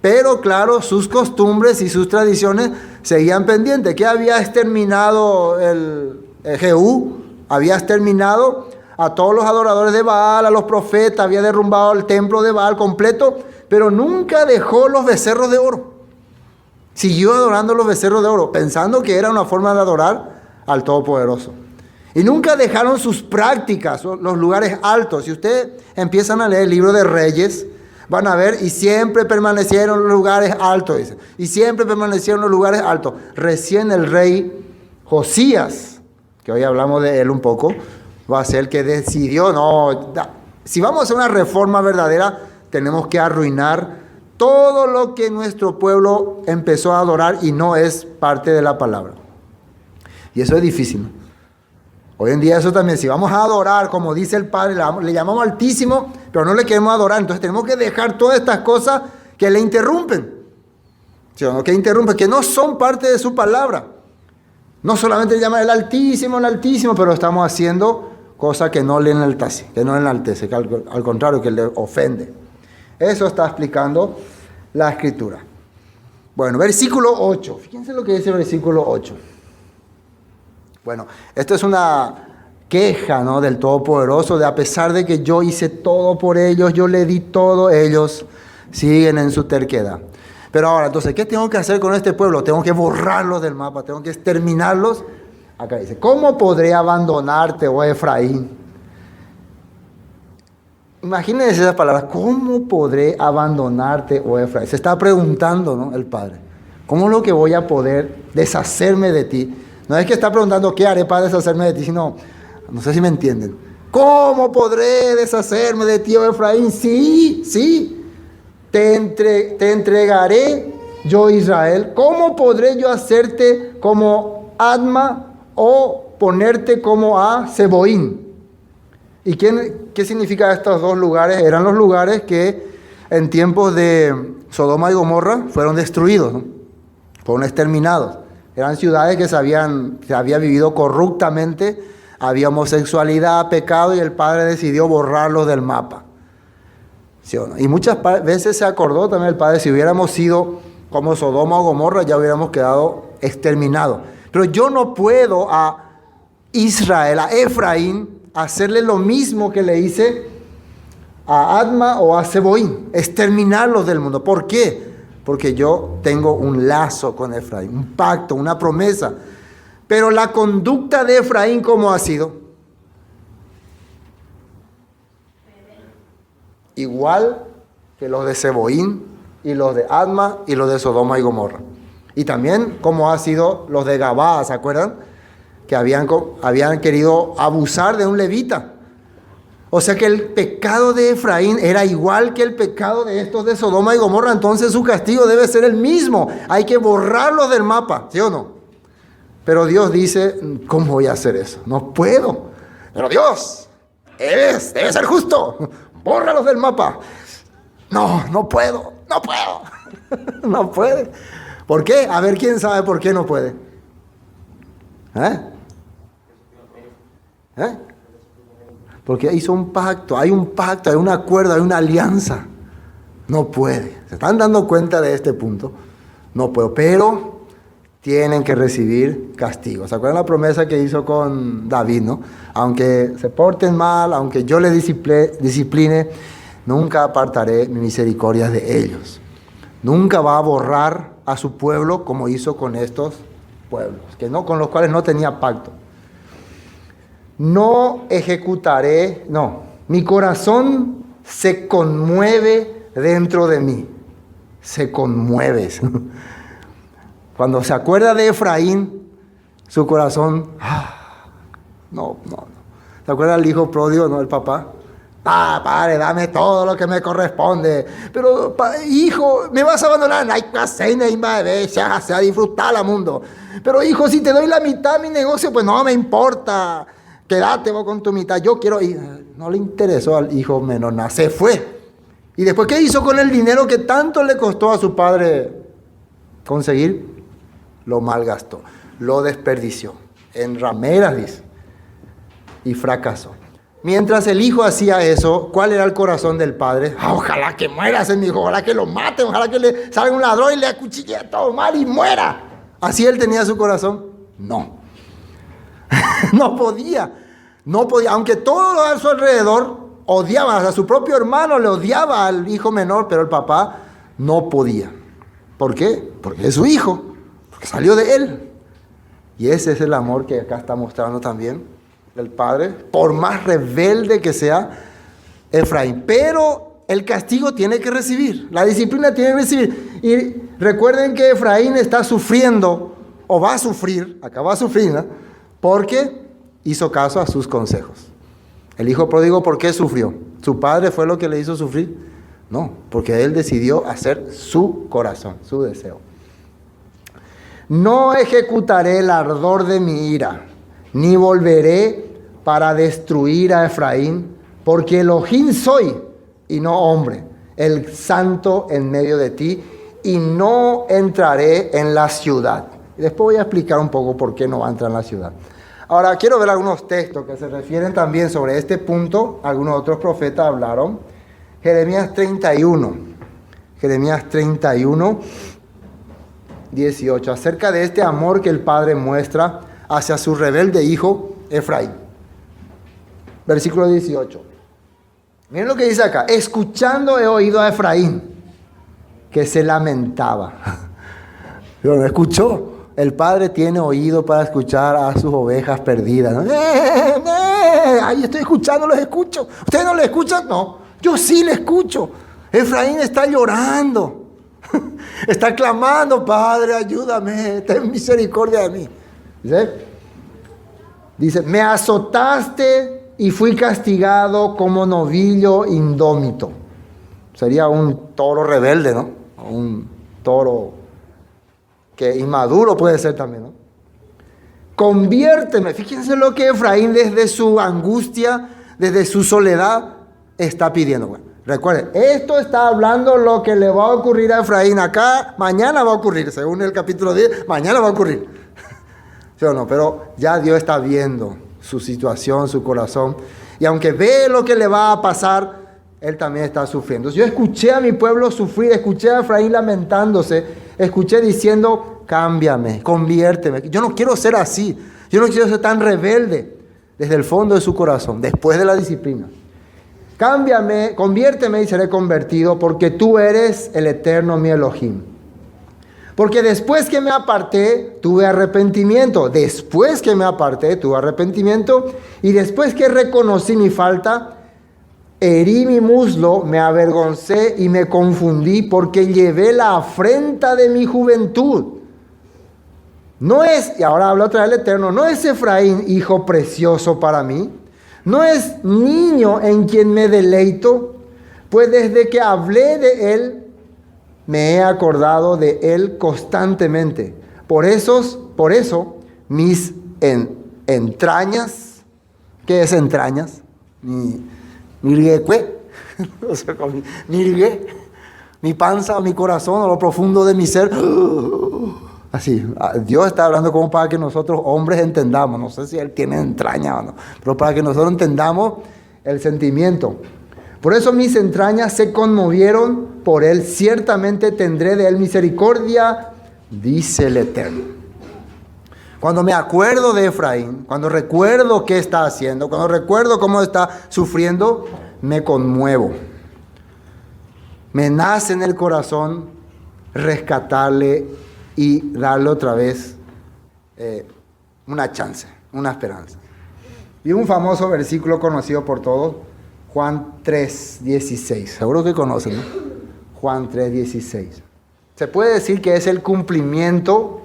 Pero claro, sus costumbres y sus tradiciones seguían pendientes. ¿Qué había exterminado el Jehú? Había exterminado a todos los adoradores de Baal, a los profetas, había derrumbado el templo de Baal completo, pero nunca dejó los becerros de oro. Siguió adorando los becerros de oro, pensando que era una forma de adorar al Todopoderoso. Y nunca dejaron sus prácticas, los lugares altos. Si ustedes empiezan a leer el libro de Reyes, van a ver, y siempre permanecieron los lugares altos, dice. Y siempre permanecieron los lugares altos. Recién el rey Josías, que hoy hablamos de él un poco, va a ser el que decidió, si vamos a hacer una reforma verdadera, tenemos que arruinar todo lo que nuestro pueblo empezó a adorar y no es parte de la palabra. Y eso es difícil, ¿no? Hoy en día eso también, si vamos a adorar, como dice el Padre, le llamamos Altísimo, pero no le queremos adorar, entonces tenemos que dejar todas estas cosas que le interrumpen, ¿sí? Que no son parte de su palabra. No solamente le llaman el Altísimo, pero estamos haciendo cosas que no le enaltece, que al contrario, que le ofende. Eso está explicando la Escritura. Bueno, versículo 8. Fíjense lo que dice el versículo 8. Bueno, esto es una queja, ¿no?, del Todopoderoso, de a pesar de que yo hice todo por ellos, yo le di todo, ellos siguen en su terquedad. Pero ahora, entonces, ¿qué tengo que hacer con este pueblo? Tengo que borrarlos del mapa, tengo que exterminarlos. Acá dice, ¿cómo podré abandonarte, oh Efraín? Imagínense esas palabras, ¿cómo podré abandonarte, oh Efraín? Se está preguntando, ¿no?, el Padre. ¿Cómo es lo que voy a poder deshacerme de ti? No es que está preguntando, ¿qué haré para deshacerme de ti? Sino, no sé si me entienden. ¿Cómo podré deshacerme de ti, oh Efraín? Sí. Te entregaré yo, Israel. ¿Cómo podré yo hacerte como Adma o ponerte como a Seboín? ¿Y qué significa estos dos lugares? Eran los lugares que en tiempos de Sodoma y Gomorra fueron destruidos, ¿no? Fueron exterminados. Eran ciudades que se había vivido corruptamente, había homosexualidad, pecado, y el Padre decidió borrarlos del mapa. ¿Sí o no? Y muchas veces se acordó también el Padre, si hubiéramos sido como Sodoma o Gomorra, ya hubiéramos quedado exterminados. Pero yo no puedo a Israel, a Efraín, hacerle lo mismo que le hice a Adma o a Zeboín, exterminarlos del mundo. ¿Por qué? Porque yo tengo un lazo con Efraín, un pacto, una promesa. Pero la conducta de Efraín, ¿cómo ha sido? Igual que los de Zeboín y los de Adma y los de Sodoma y Gomorra. Y también como ha sido los de Gabá, ¿se acuerdan? Que habían querido abusar de un levita. O sea que el pecado de Efraín era igual que el pecado de estos de Sodoma y Gomorra. Entonces su castigo debe ser el mismo. Hay que borrarlos del mapa, ¿sí o no? Pero Dios dice, ¿cómo voy a hacer eso? No puedo. Pero Dios, debe ser justo. Bórralos del mapa. No puedo. No puede. ¿Por qué? A ver, ¿quién sabe por qué no puede? Porque hizo un pacto, hay un acuerdo, hay una alianza. No puede. ¿Se están dando cuenta de este punto? No puedo, pero tienen que recibir castigo. ¿Se acuerdan la promesa que hizo con David, no? Aunque se porten mal, aunque yo les discipline, nunca apartaré mi misericordia de ellos. Nunca va a borrar a su pueblo como hizo con estos pueblos, con los cuales no tenía pacto. Mi corazón se conmueve dentro de mí. Se conmueve. Cuando se acuerda de Efraín, su corazón, no. ¿Se acuerda del hijo pródigo, no? El papá. Padre, dame todo lo que me corresponde. Pero, hijo, me vas a abandonar. Se a disfrutar al mundo. Pero, hijo, si te doy la mitad de mi negocio, pues no me importa. Quédate vos con tu mitad. Yo quiero ir. No le interesó al hijo menor. Se fue. ¿Y después qué hizo con el dinero que tanto le costó a su padre conseguir? Lo malgastó. Lo desperdició. En rameras, dice. Y fracasó. Mientras el hijo hacía eso, ¿cuál era el corazón del padre? Ojalá que muera ese mi hijo, ojalá que lo maten, ojalá que le salga un ladrón y le acuchille todo mal y muera. ¿Así él tenía su corazón? No. No podía. Aunque todos a su alrededor odiaban, a su propio hermano le odiaba al hijo menor, pero el papá no podía. ¿Por qué? Porque es su hijo, porque salió de él. Y ese es el amor que acá está mostrando también el padre, por más rebelde que sea Efraín. Pero el castigo tiene que recibir, la disciplina tiene que recibir. Y recuerden que Efraín está sufriendo, o va a sufrir, acá va a sufrir, ¿no? Porque hizo caso a sus consejos. El hijo pródigo, ¿por qué sufrió? ¿Su padre fue lo que le hizo sufrir? No, porque él decidió hacer su corazón, su deseo. No ejecutaré el ardor de mi ira, ni volveré para destruir a Efraín, porque Elohim soy y no hombre, el santo en medio de ti, y no entraré en la ciudad. Y después voy a explicar un poco por qué no va a entrar en la ciudad. Ahora, quiero ver algunos textos que se refieren también sobre este punto. Algunos otros profetas hablaron. Jeremías 31, 18, acerca de este amor que el padre muestra hacia su rebelde hijo Efraín. Versículo 18. Miren lo que dice acá. Escuchando he oído a Efraín que se lamentaba. Pero no escuchó. El padre tiene oído para escuchar a sus ovejas perdidas, ¿no? Ahí estoy escuchando, los escucho. ¿Ustedes no le escuchan? No, yo sí le escucho. Efraín está llorando. Está clamando, Padre, ayúdame, ten misericordia de mí. Dice, me azotaste y fui castigado como novillo indómito. Sería un toro rebelde, ¿no? Un toro que inmaduro puede ser también, ¿no? Conviérteme. Fíjense lo que Efraín desde su angustia, desde su soledad, está pidiendo. Bueno, Recuerden, esto está hablando lo que le va a ocurrir a Efraín acá, mañana va a ocurrir, según el capítulo 10, mañana va a ocurrir. ¿Sí o no? Pero ya Dios está viendo su situación, su corazón, y aunque ve lo que le va a pasar, Él también está sufriendo. Yo escuché a mi pueblo sufrir, escuché a Efraín lamentándose, escuché diciendo, cámbiame, conviérteme. Yo no quiero ser así, yo no quiero ser tan rebelde desde el fondo de su corazón, después de la disciplina. Cámbiame, conviérteme y seré convertido, porque tú eres el eterno mi Elohim. Porque después que me aparté, tuve arrepentimiento. Después que me aparté, tuve arrepentimiento. Y después que reconocí mi falta, herí mi muslo, me avergoncé y me confundí, porque llevé la afrenta de mi juventud. No es, y ahora habla otra vez el Eterno, no es Efraín hijo precioso para mí. No es niño en quien me deleito, pues desde que hablé de él, me he acordado de él constantemente. Por eso mis entrañas, ¿qué es entrañas? Mi panza, mi corazón, a lo profundo de mi ser. Así, Dios está hablando como para que nosotros hombres entendamos. No sé si Él tiene entraña o no, pero para que nosotros entendamos el sentimiento. Por eso mis entrañas se conmovieron por Él. Ciertamente tendré de Él misericordia, dice el Eterno. Cuando me acuerdo de Efraín, cuando recuerdo qué está haciendo, cuando recuerdo cómo está sufriendo, me conmuevo. Me nace en el corazón rescatarle y darle otra vez una chance, una esperanza. Y un famoso versículo conocido por todos, Juan 3:16. Seguro que conocen, ¿no? Juan 3:16. Se puede decir que es el cumplimiento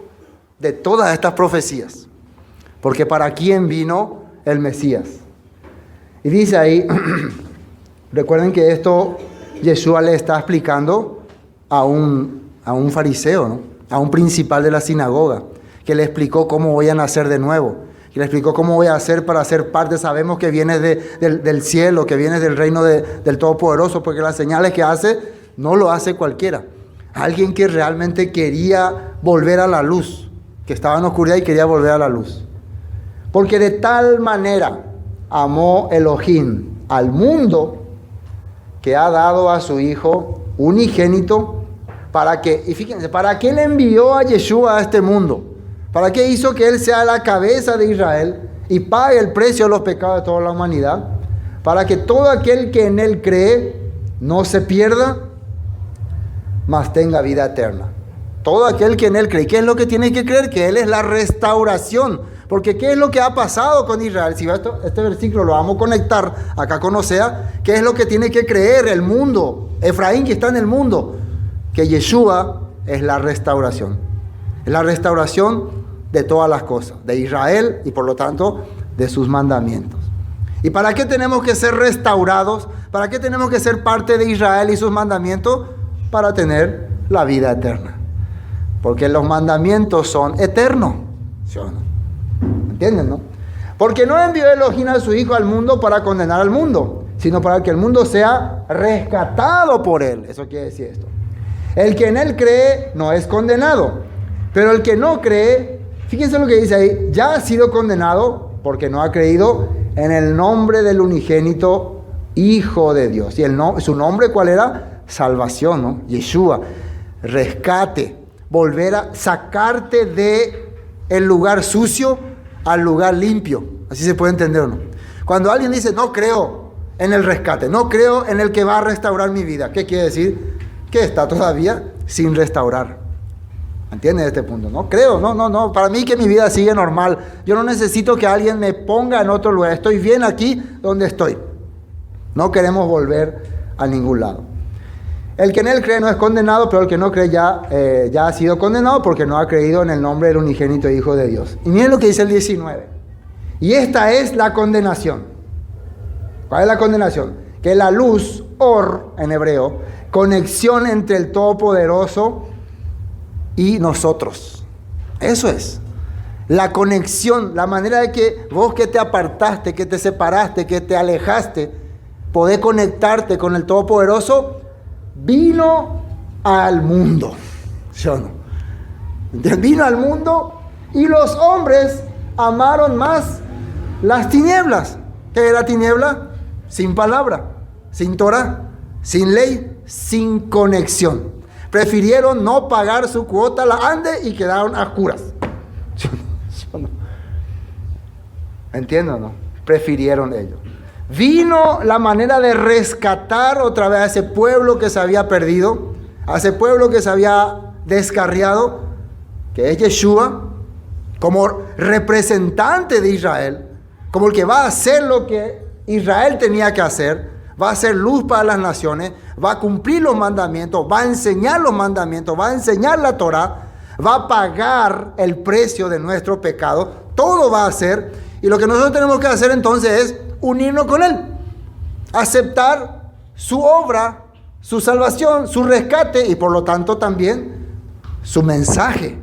de todas estas profecías. Porque ¿para quién vino el Mesías? Y dice ahí, recuerden que esto Yeshua le está explicando a un fariseo, ¿no? A un principal de la sinagoga, que le explicó cómo voy a nacer de nuevo, que le explicó cómo voy a hacer para ser parte. Sabemos que viene del cielo, que viene del reino del Todopoderoso, porque las señales que hace no lo hace cualquiera. Alguien que realmente quería volver a la luz, que estaba en oscuridad y quería volver a la luz. Porque de tal manera amó Elohim al mundo, que ha dado a su Hijo unigénito, para que, y fíjense, ¿para qué le envió a Yeshua a este mundo? ¿Para qué hizo que Él sea la cabeza de Israel y pague el precio de los pecados de toda la humanidad? Para que todo aquel que en Él cree no se pierda, mas tenga vida eterna. Todo aquel que en Él cree. ¿Qué es lo que tiene que creer? Que Él es la restauración. Porque ¿qué es lo que ha pasado con Israel? Si este versículo lo vamos a conectar acá con Osea, ¿qué es lo que tiene que creer el mundo? Efraín, que está en el mundo. Que Yeshua es la restauración. Es la restauración de todas las cosas, de Israel y por lo tanto de sus mandamientos. ¿Y para qué tenemos que ser restaurados? ¿Para qué tenemos que ser parte de Israel y sus mandamientos? Para tener la vida eterna. Porque los mandamientos son eternos. ¿Sí o no? ¿Entienden, no? Porque no envió Elohim a su Hijo al mundo para condenar al mundo, sino para que el mundo sea rescatado por Él. Eso quiere decir esto. El que en Él cree no es condenado, pero el que no cree, fíjense lo que dice ahí, ya ha sido condenado porque no ha creído en el nombre del unigénito Hijo de Dios. Y su nombre, ¿cuál era? Salvación, ¿no? Yeshua, rescate, volver a sacarte de el lugar sucio al lugar limpio. Así se puede entender, ¿no? Cuando alguien dice, no creo en el rescate, no creo en el que va a restaurar mi vida, ¿qué quiere decir? Que está todavía sin restaurar. ¿Entiendes este punto? No creo, no. Para mí que mi vida sigue normal. Yo no necesito que alguien me ponga en otro lugar. Estoy bien aquí donde estoy. No queremos volver a ningún lado. El que en Él cree no es condenado, pero el que no cree ya ha sido condenado porque no ha creído en el nombre del unigénito Hijo de Dios. Y miren lo que dice el 19. Y esta es la condenación. ¿Cuál es la condenación? Que la luz, or en hebreo, conexión entre el Todopoderoso y nosotros. Eso es. La conexión, la manera de que vos que te apartaste, que te separaste, que te alejaste, poder conectarte con el Todopoderoso, vino al mundo. ¿Sí o no? Vino al mundo y los hombres amaron más las tinieblas. ¿Qué era tiniebla? Sin palabra, sin Torah, sin ley, sin conexión. Prefirieron no pagar su cuota a la ande y quedaron a oscuras. ¿Sí o no? ¿Entienden o no? Prefirieron ellos. Vino la manera de rescatar otra vez a ese pueblo que se había perdido, a ese pueblo que se había descarriado, que es Yeshua, como representante de Israel, como el que va a hacer lo que Israel tenía que hacer, va a ser luz para las naciones, va a cumplir los mandamientos, va a enseñar los mandamientos, va a enseñar la Torah, va a pagar el precio de nuestro pecado, todo va a hacer, y lo que nosotros tenemos que hacer entonces es unirnos con Él, aceptar su obra, su salvación, su rescate, y por lo tanto también su mensaje,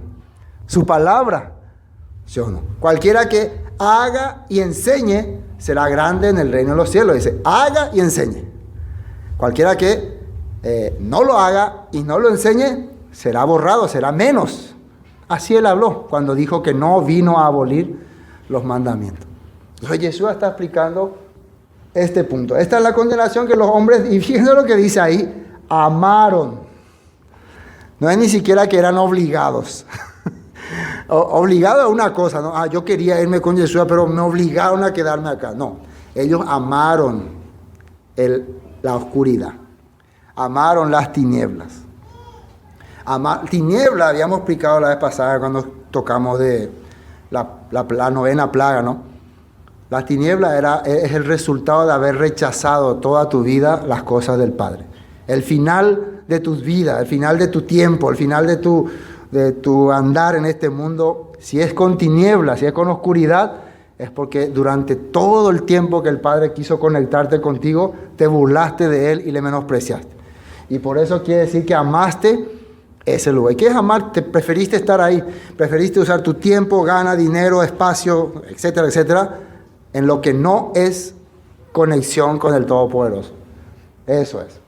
su palabra. ¿Sí o no? Cualquiera que haga y enseñe será grande en el reino de los cielos. Dice, haga y enseñe. Cualquiera que no lo haga y no lo enseñe será borrado, será menos. Así Él habló cuando dijo que no vino a abolir los mandamientos. Entonces Jesús está explicando este punto. Esta es la condenación que los hombres, y fíjense lo que dice ahí, amaron. No es ni siquiera que eran obligados. Obligado a una cosa, ¿no? Yo quería irme con Jesús, pero me obligaron a quedarme acá. No, ellos amaron la oscuridad, amaron las tinieblas. Tiniebla, habíamos explicado la vez pasada cuando tocamos de la novena plaga, ¿no? La tiniebla es el resultado de haber rechazado toda tu vida las cosas del Padre. El final de tus vidas, el final de tu tiempo, el final de tu andar en este mundo, si es con tinieblas, si es con oscuridad, es porque durante todo el tiempo que el Padre quiso conectarte contigo, te burlaste de Él y le menospreciaste. Y por eso quiere decir que amaste ese lugar. ¿Y qué es amar? Te preferiste estar ahí, preferiste usar tu tiempo, gana, dinero, espacio, etcétera, etcétera, en lo que no es conexión con el Todopoderoso. Eso es.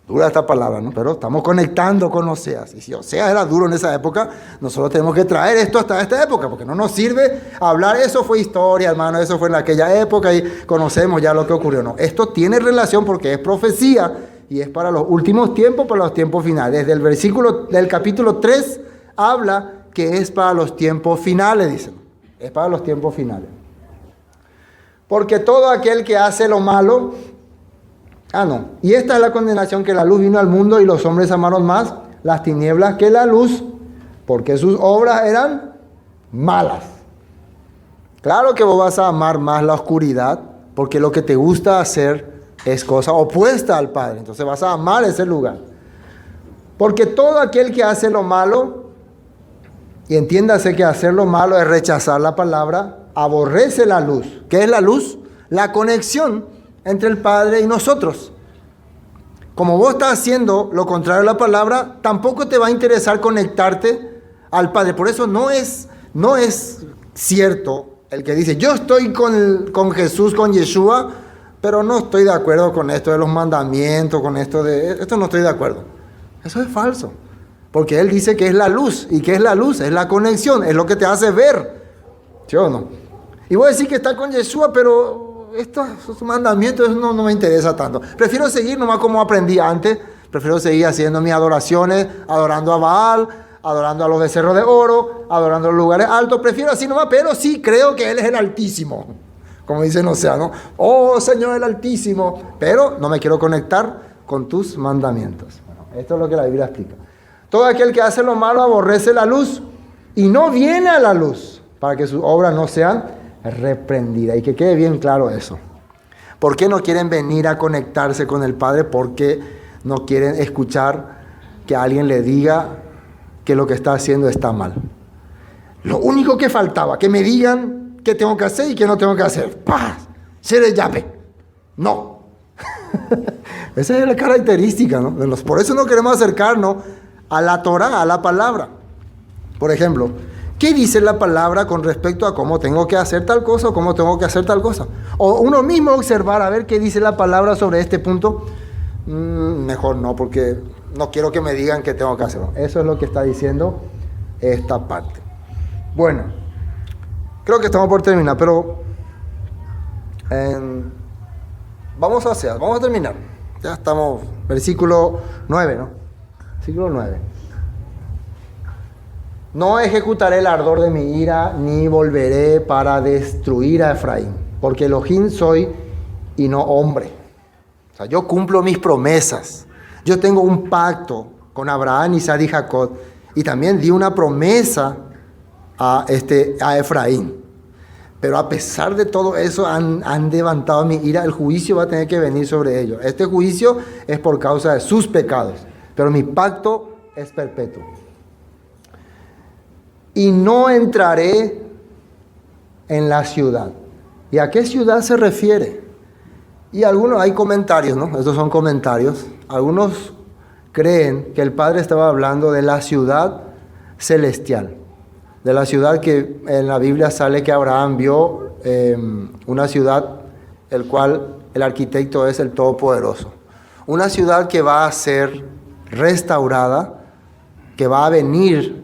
Dura esta palabra, ¿no? Pero estamos conectando con Oseas. Y si Oseas era duro en esa época, nosotros tenemos que traer esto hasta esta época, porque no nos sirve hablar, eso fue historia, hermano, eso fue en aquella época y conocemos ya lo que ocurrió. No, esto tiene relación porque es profecía y es para los últimos tiempos, para los tiempos finales. Desde el versículo del capítulo 3 habla que es para los tiempos finales, dicen. Es para los tiempos finales. Porque todo aquel que hace lo malo... Y esta es la condenación, que la luz vino al mundo y los hombres amaron más las tinieblas que la luz, porque sus obras eran malas. Claro que vos vas a amar más la oscuridad, porque lo que te gusta hacer es cosa opuesta al Padre. Entonces vas a amar ese lugar. Porque todo aquel que hace lo malo, y entiéndase que hacer lo malo es rechazar la palabra, aborrece la luz. ¿Qué es la luz? La conexión entre el Padre y nosotros. Como vos estás haciendo lo contrario a la palabra, tampoco te va a interesar conectarte al Padre. Por eso no es cierto el que dice, yo estoy con Jesús, con Yeshua, pero no estoy de acuerdo con esto de los mandamientos, con esto no estoy de acuerdo. Eso es falso. Porque Él dice que es la luz. ¿Y qué es la luz? Es la conexión, es lo que te hace ver. ¿Sí o no? Y voy a decir que está con Yeshua, pero estos mandamientos no me interesa tanto. Prefiero seguir nomás como aprendí antes. Prefiero seguir haciendo mis adoraciones, adorando a Baal, adorando a los becerros de oro, adorando a los lugares altos. Prefiero así nomás, pero sí creo que Él es el Altísimo. Como dicen, o sea, ¿no? Oh, Señor, el Altísimo. Pero no me quiero conectar con tus mandamientos. Bueno, esto es lo que la Biblia explica. Todo aquel que hace lo malo aborrece la luz y no viene a la luz para que sus obras no sean reprendida. Y que quede bien claro eso. ¿Por qué no quieren venir a conectarse con el Padre? Porque no quieren escuchar que alguien le diga que lo que está haciendo está mal. Lo único que faltaba, que me digan qué tengo que hacer y qué no tengo que hacer. ¡Pah! Ser el llave. No. Esa es la característica, ¿no? Por eso no queremos acercarnos a la Torah, a la palabra. Por ejemplo, ¿Qué dice la palabra con respecto a cómo tengo que hacer tal cosa o cómo tengo que hacer tal cosa? O uno mismo observar a ver qué dice la palabra sobre este punto. Mejor no, porque no quiero que me digan qué tengo que hacer. Eso es lo que está diciendo esta parte. Bueno, creo que estamos por terminar, pero vamos a terminar. Ya estamos, versículo 9, ¿no? Versículo 9. No ejecutaré el ardor de mi ira, ni volveré para destruir a Efraín, porque Elohim soy y no hombre. O sea, yo cumplo mis promesas. Yo tengo un pacto con Abraham, Isaac y Jacob, y también di una promesa a Efraín. Pero a pesar de todo eso, han levantado mi ira. El juicio va a tener que venir sobre ellos. Este juicio es por causa de sus pecados, pero mi pacto es perpetuo. Y no entraré en la ciudad. ¿Y a qué ciudad se refiere? Y hay comentarios, ¿no? Estos son comentarios. Algunos creen que el Padre estaba hablando de la ciudad celestial, de la ciudad que en la Biblia sale que Abraham vio, una ciudad el cual el arquitecto es el Todopoderoso. Una ciudad que va a ser restaurada, que va a venir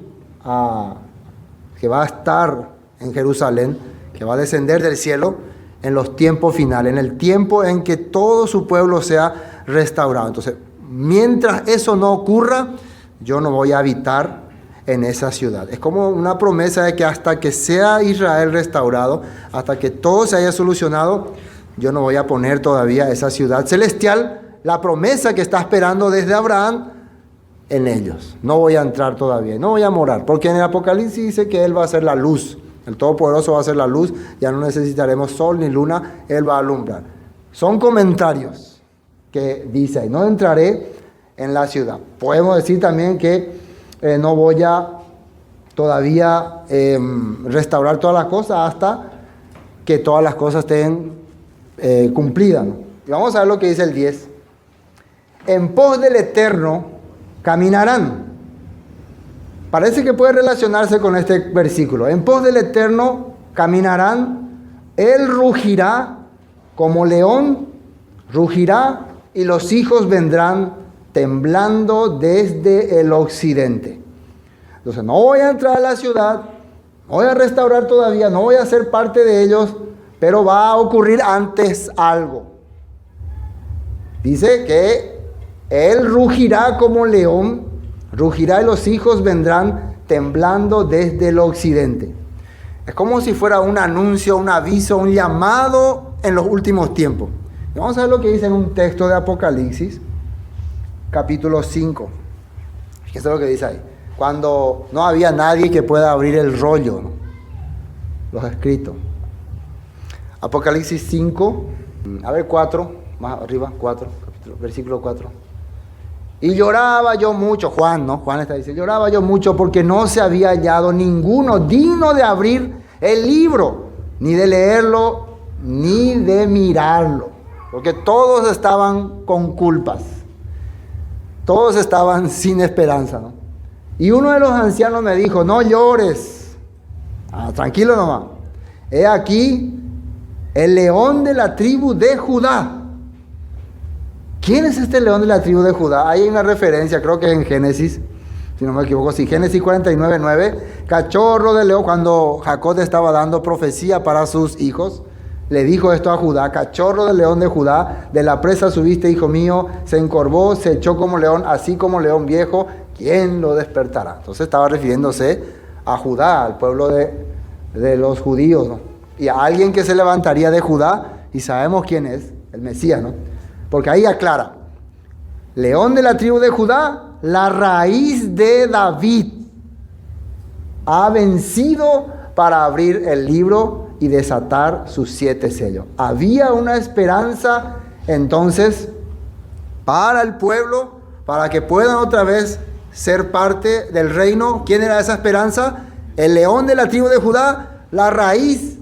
que va a estar en Jerusalén, que va a descender del cielo en los tiempos finales, en el tiempo en que todo su pueblo sea restaurado. Entonces, mientras eso no ocurra, yo no voy a habitar en esa ciudad. Es como una promesa de que hasta que sea Israel restaurado, hasta que todo se haya solucionado, yo no voy a poner todavía esa ciudad celestial, la promesa que está esperando desde Abraham, en ellos. No voy a entrar todavía, no voy a morar, porque en el Apocalipsis dice que Él va a ser la luz, el Todopoderoso va a ser la luz, ya no necesitaremos sol ni luna, Él va a alumbrar. Son comentarios que dice, no entraré en la ciudad. Podemos decir también que no voy a todavía restaurar todas las cosas hasta que todas las cosas estén cumplidas, ¿no? Y vamos a ver lo que dice el 10. En pos del Eterno caminarán. Parece que puede relacionarse con este versículo. En pos del Eterno caminarán. Él rugirá como león, rugirá y los hijos vendrán temblando desde el occidente. Entonces no voy a entrar a la ciudad, no voy a restaurar todavía, no voy a ser parte de ellos, pero va a ocurrir antes algo. Dice que Él rugirá como león, rugirá y los hijos vendrán temblando desde el occidente. Es como si fuera un anuncio, un aviso, un llamado en los últimos tiempos. Y vamos a ver lo que dice en un texto de Apocalipsis, capítulo 5. Fíjense lo que dice ahí. Cuando no había nadie que pueda abrir el rollo, ¿no? Los escritos. Apocalipsis 5, 4, más arriba, 4, versículo 4. Y lloraba yo mucho, Juan está diciendo, lloraba yo mucho porque no se había hallado ninguno digno de abrir el libro, ni de leerlo, ni de mirarlo, porque todos estaban con culpas, todos estaban sin esperanza, ¿no? Y uno de los ancianos me dijo, no llores, tranquilo nomás, he aquí el león de la tribu de Judá. ¿Quién es este león de la tribu de Judá? Hay una referencia, creo que es en Génesis, si no me equivoco, sí, Génesis 49:9, cachorro de león, cuando Jacob estaba dando profecía para sus hijos, le dijo esto a Judá, cachorro del león de Judá, de la presa subiste, hijo mío, se encorvó, se echó como león, así como león viejo, ¿quién lo despertará? Entonces estaba refiriéndose a Judá, al pueblo de los judíos, ¿no? Y a alguien que se levantaría de Judá, y sabemos quién es, el Mesías, ¿no? Porque ahí aclara, león de la tribu de Judá, la raíz de David, ha vencido para abrir el libro y desatar sus 7 sellos. Había una esperanza entonces para el pueblo, para que puedan otra vez ser parte del reino. ¿Quién era esa esperanza? El león de la tribu de Judá, la raíz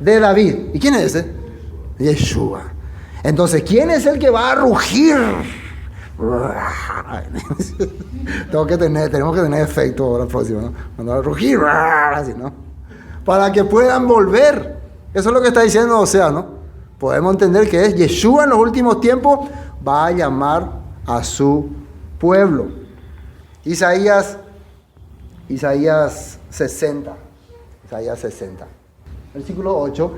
de David. ¿Y quién es ese? Yeshua. Entonces, ¿quién es el que va a rugir Tenemos que tener efecto ahora próximo, ¿no? Cuando va a rugir, así, ¿no? Para que puedan volver. Eso es lo que está diciendo Oseas, ¿no? Podemos entender que es Yeshua en los últimos tiempos va a llamar a su pueblo. Isaías 60. Isaías 60. Versículo 8.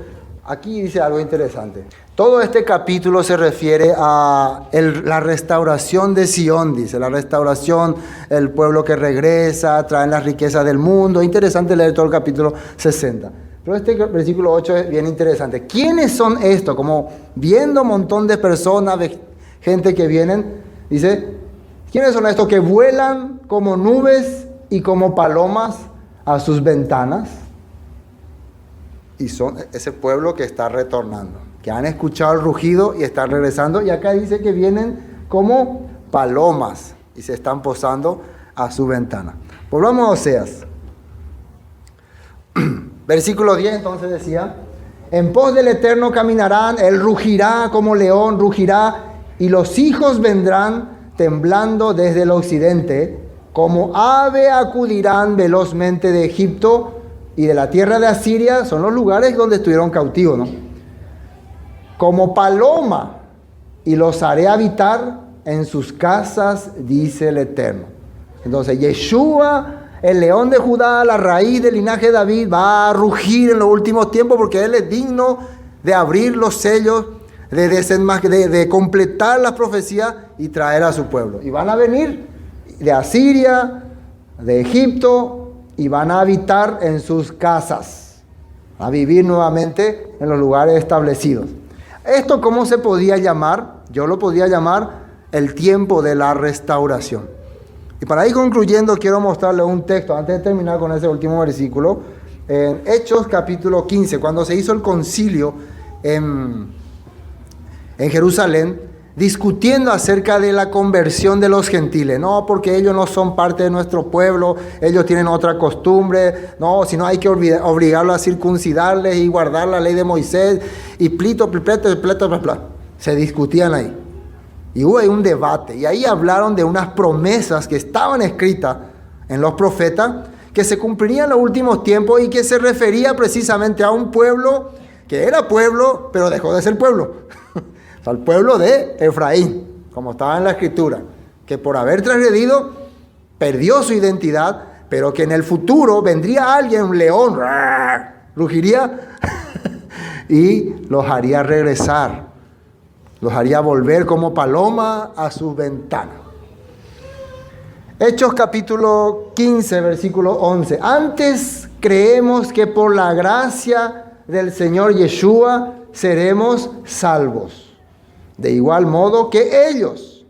Aquí dice algo interesante. Todo este capítulo se refiere a la restauración de Sión, dice. La restauración, el pueblo que regresa, traen las riquezas del mundo. Interesante leer todo el capítulo 60. Pero este versículo 8 es bien interesante. ¿Quiénes son estos? Como viendo un montón de personas, de gente que vienen, dice, ¿quiénes son estos que vuelan como nubes y como palomas a sus ventanas? Y son ese pueblo que está retornando, que han escuchado el rugido y están regresando. Y acá dice que vienen como palomas y se están posando a su ventana. Volvamos a Oseas. Versículo 10 entonces decía, en pos del Eterno caminarán, Él rugirá como león, rugirá, y los hijos vendrán temblando desde el occidente, como ave acudirán velozmente de Egipto y de la tierra de Asiria. Son los lugares donde estuvieron cautivos, ¿no? Como paloma, y los haré habitar en sus casas, dice el Eterno. Entonces Yeshua, el león de Judá, la raíz del linaje de David, va a rugir en los últimos tiempos porque Él es digno de abrir los sellos, de completar las profecías y traer a su pueblo. Y van a venir de Asiria, de Egipto, y van a habitar en sus casas, a vivir nuevamente en los lugares establecidos. ¿Esto cómo se podía llamar? Yo lo podía llamar el tiempo de la restauración. Y para ir concluyendo, quiero mostrarles un texto, antes de terminar con ese último versículo, en Hechos capítulo 15, cuando se hizo el concilio en Jerusalén, discutiendo acerca de la conversión de los gentiles. No, porque ellos no son parte de nuestro pueblo, ellos tienen otra costumbre, no, sino hay que obligarlos a circuncidarles y guardar la ley de Moisés, y se discutían ahí. Y hubo ahí un debate, y ahí hablaron de unas promesas que estaban escritas en los profetas, que se cumplirían en los últimos tiempos y que se refería precisamente a un pueblo que era pueblo, pero dejó de ser pueblo. O sea, el pueblo de Efraín, como estaba en la escritura, que por haber transgredido perdió su identidad, pero que en el futuro vendría alguien, un león, rugiría y los haría regresar. Los haría volver como paloma a su ventana. Hechos capítulo 15, versículo 11. Antes creemos que por la gracia del Señor Yeshua seremos salvos. De igual modo que ellos,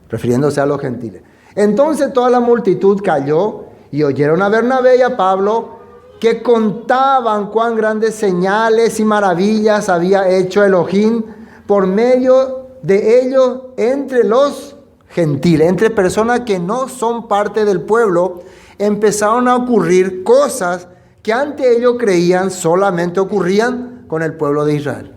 refiriéndose a los gentiles. Entonces toda la multitud cayó y oyeron a Bernabé y a Pablo, que contaban cuán grandes señales y maravillas había hecho Elohim por medio de ellos entre los gentiles, entre personas que no son parte del pueblo. Empezaron a ocurrir cosas que antes ellos creían solamente ocurrían con el pueblo de Israel,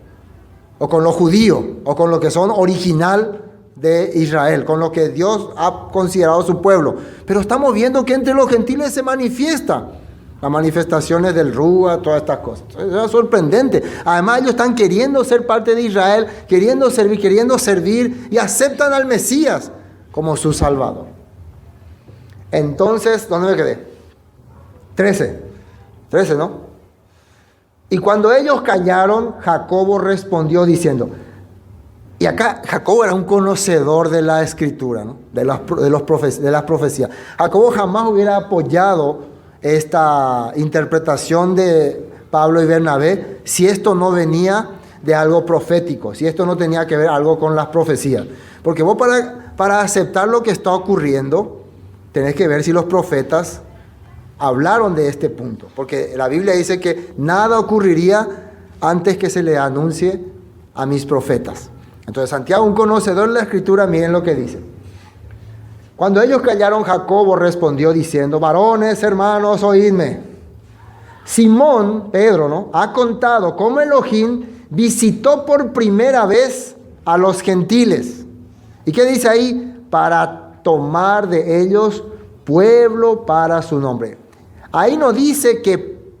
o con los judíos, o con los que son original de Israel, con lo que Dios ha considerado su pueblo. Pero estamos viendo que entre los gentiles se manifiesta las manifestaciones del Rúa, todas estas cosas. Eso es sorprendente. Además, ellos están queriendo ser parte de Israel, queriendo servir y aceptan al Mesías como su Salvador. Entonces, ¿dónde me quedé? 13, ¿no? Y cuando ellos callaron, Jacobo respondió diciendo, y acá Jacobo era un conocedor de la escritura, ¿no? de las profecías. Jacobo jamás hubiera apoyado esta interpretación de Pablo y Bernabé si esto no venía de algo profético, si esto no tenía que ver algo con las profecías. Porque vos para aceptar lo que está ocurriendo, tenés que ver si los profetas hablaron de este punto. Porque la Biblia dice que nada ocurriría antes que se le anuncie a mis profetas. Entonces Santiago, un conocedor de la escritura, miren lo que dice. Cuando ellos callaron, Jacobo respondió diciendo, varones, hermanos, oídme. Simón, Pedro, ¿no?, ha contado cómo Elohim visitó por primera vez a los gentiles ¿Y qué dice ahí? Para tomar de ellos pueblo para su nombre. Ahí no dice que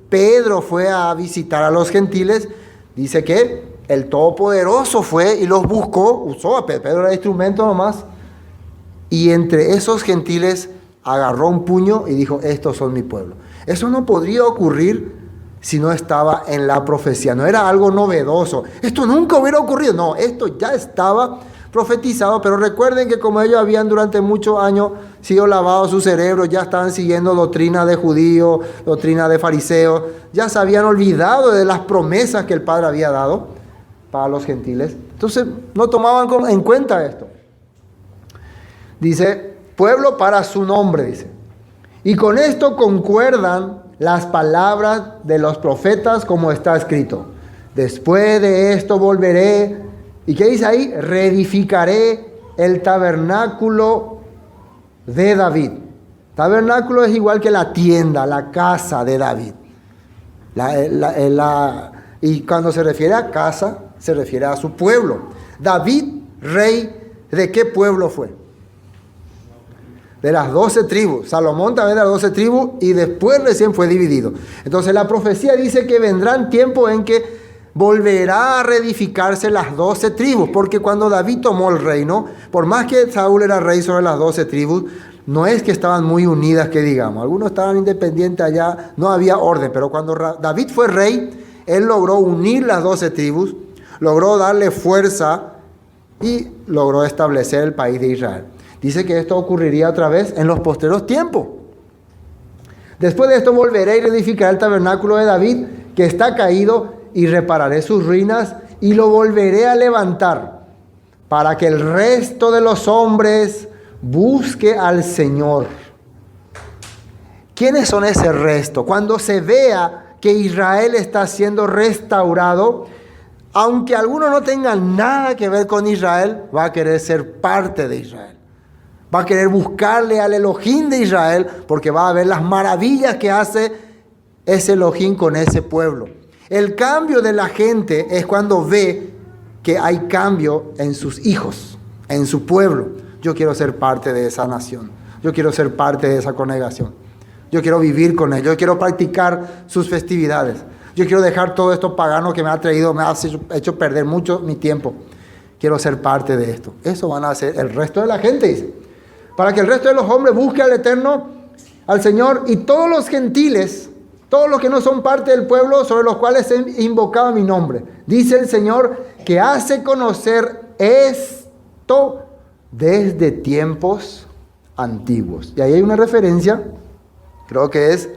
Pedro fue a visitar a los gentiles, dice que el Todopoderoso fue y los buscó, usó a Pedro, Pedro era instrumento nomás, y entre esos gentiles agarró un puño y dijo, estos son mi pueblo. Eso no podría ocurrir si no estaba en la profecía, no era algo novedoso. Esto nunca hubiera ocurrido, no, esto ya estaba profetizado, pero recuerden que como ellos habían durante muchos años sido lavados su cerebro, ya estaban siguiendo doctrina de judíos, doctrina de fariseos, ya se habían olvidado de las promesas que el Padre había dado para los gentiles. Entonces no tomaban en cuenta esto. Dice, pueblo para su nombre, dice. Y con esto concuerdan las palabras de los profetas como está escrito. Después de esto volveré. ¿Y qué dice ahí? Reedificaré el tabernáculo de David. Tabernáculo es igual que la tienda, la casa de David. Y cuando se refiere a casa, se refiere a su pueblo. David, rey, ¿de qué pueblo fue? De las 12 tribus. Salomón también de las 12 tribus y después recién fue dividido. Entonces la profecía dice que vendrán tiempos en que volverá a reedificarse las 12 tribus, porque cuando David tomó el reino, por más que Saúl era rey sobre las 12 tribus, no es que estaban muy unidas, que digamos. Algunos estaban independientes allá, no había orden, pero cuando David fue rey, él logró unir las 12 tribus, logró darle fuerza y logró establecer el país de Israel. Dice que esto ocurriría otra vez en los posteriores tiempos. Después de esto volveré y reedificaré el tabernáculo de David, que está caído, y repararé sus ruinas y lo volveré a levantar para que el resto de los hombres busque al Señor. ¿Quiénes son ese resto? Cuando se vea que Israel está siendo restaurado, aunque algunos no tengan nada que ver con Israel, va a querer ser parte de Israel. Va a querer buscarle al Elohim de Israel porque va a ver las maravillas que hace ese Elohim con ese pueblo. El cambio de la gente es cuando ve que hay cambio en sus hijos, en su pueblo. Yo quiero ser parte de esa nación. Yo quiero ser parte de esa congregación. Yo quiero vivir con ellos. Yo quiero practicar sus festividades. Yo quiero dejar todo esto pagano que me ha traído, me ha hecho perder mucho mi tiempo. Quiero ser parte de esto. Eso van a hacer el resto de la gente, dice. Para que el resto de los hombres busque al Eterno, al Señor, y todos los gentiles, todos los que no son parte del pueblo sobre los cuales he invocado mi nombre. Dice el Señor que hace conocer esto desde tiempos antiguos. Y ahí hay una referencia, creo que es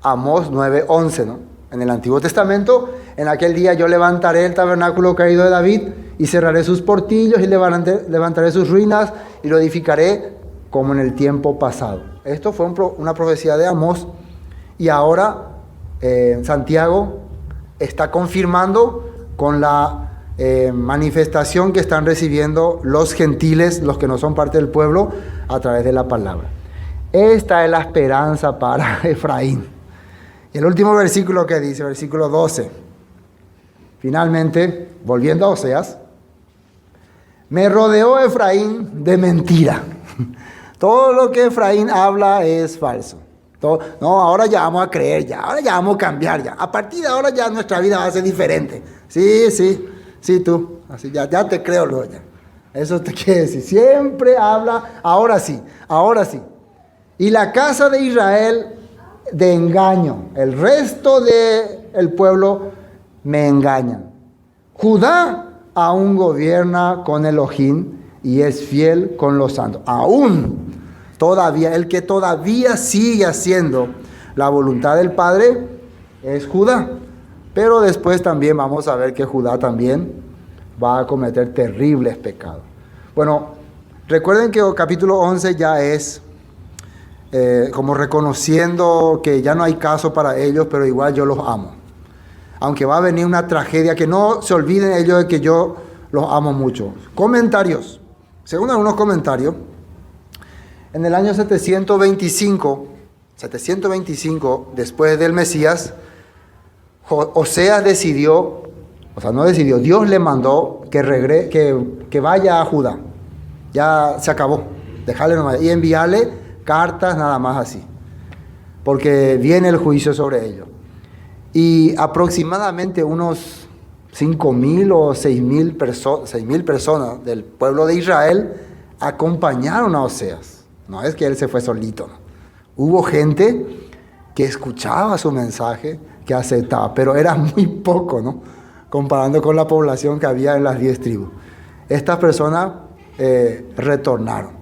Amós 9:11, ¿no? En el Antiguo Testamento, en aquel día yo levantaré el tabernáculo caído de David y cerraré sus portillos y levantaré sus ruinas y lo edificaré como en el tiempo pasado. Esto fue una profecía de Amós. Y ahora Santiago está confirmando con la manifestación que están recibiendo los gentiles, los que no son parte del pueblo, a través de la palabra. Esta es la esperanza para Efraín. Y el último versículo que dice, versículo 12. Finalmente, volviendo a Oseas, me rodeó Efraín de mentira. Todo lo que Efraín habla es falso. No, ahora ya vamos a creer, ahora ya vamos a cambiar, ya. A partir de ahora ya nuestra vida va a ser diferente. Sí, tú, así ya te creo luego ya. Eso te quiere decir, siempre habla, ahora sí. Y la casa de Israel de engaño, el resto del pueblo me engañan. Judá aún gobierna con Elohim y es fiel con los santos. Aún. Todavía, el que todavía sigue haciendo la voluntad del Padre es Judá. Pero después también vamos a ver que Judá también va a cometer terribles pecados. Bueno, recuerden que el capítulo 11 ya es como reconociendo que ya no hay caso para ellos, pero igual yo los amo. Aunque va a venir una tragedia, que no se olviden ellos de que yo los amo mucho. Comentarios. Según algunos comentarios, en el año 725, después del Mesías, Oseas Dios le mandó que vaya a Judá. ya se acabó, dejarle nomás. Y enviarle cartas nada más así, porque viene el juicio sobre ellos. Y aproximadamente unos 5.000 o 6.000 personas del pueblo de Israel acompañaron a Oseas. No es que él se fue solito, ¿no? Hubo gente que escuchaba su mensaje, que aceptaba, pero era muy poco, ¿no? Comparando con la población que había en las 10 tribus. Estas personas retornaron.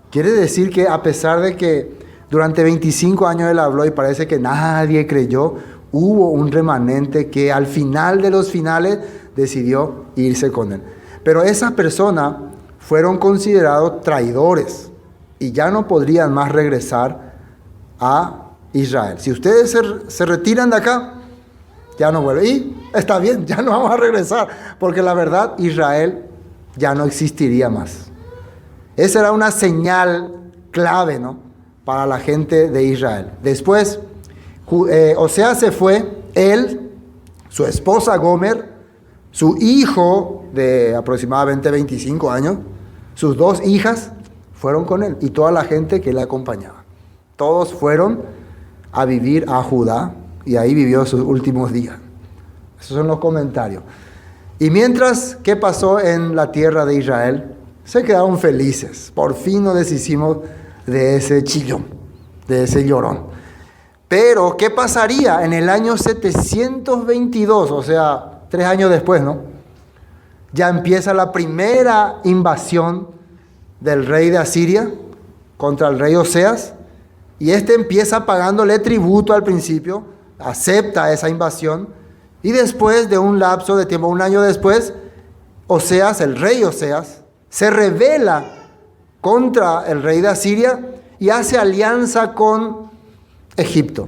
Quiere decir que a pesar de que durante 25 años él habló y parece que nadie creyó, hubo un remanente que al final de los finales decidió irse con él. Pero esas personas fueron considerados traidores y ya no podrían más regresar a Israel. Si ustedes se retiran de acá, ya no vuelven. Y está bien, ya no vamos a regresar, porque la verdad Israel ya no existiría más. Esa era una señal clave, ¿no?, para la gente de Israel. Después, Oseas se fue, él, su esposa Gomer, su hijo de aproximadamente 25 años, sus 2 hijas fueron con él y toda la gente que le acompañaba. Todos fueron a vivir a Judá y ahí vivió sus últimos días. Esos son los comentarios. Y mientras, ¿qué pasó en la tierra de Israel? Se quedaron felices. Por fin nos deshicimos de ese chillón, de ese llorón. Pero, ¿qué pasaría en el año 722? O sea, 3 años después, ¿no? Ya empieza la primera invasión del rey de Asiria contra el rey Oseas. Y empieza pagándole tributo al principio, acepta esa invasión. Y después de un lapso de tiempo, 1 año después, Oseas, el rey Oseas, se rebela contra el rey de Asiria y hace alianza con Egipto.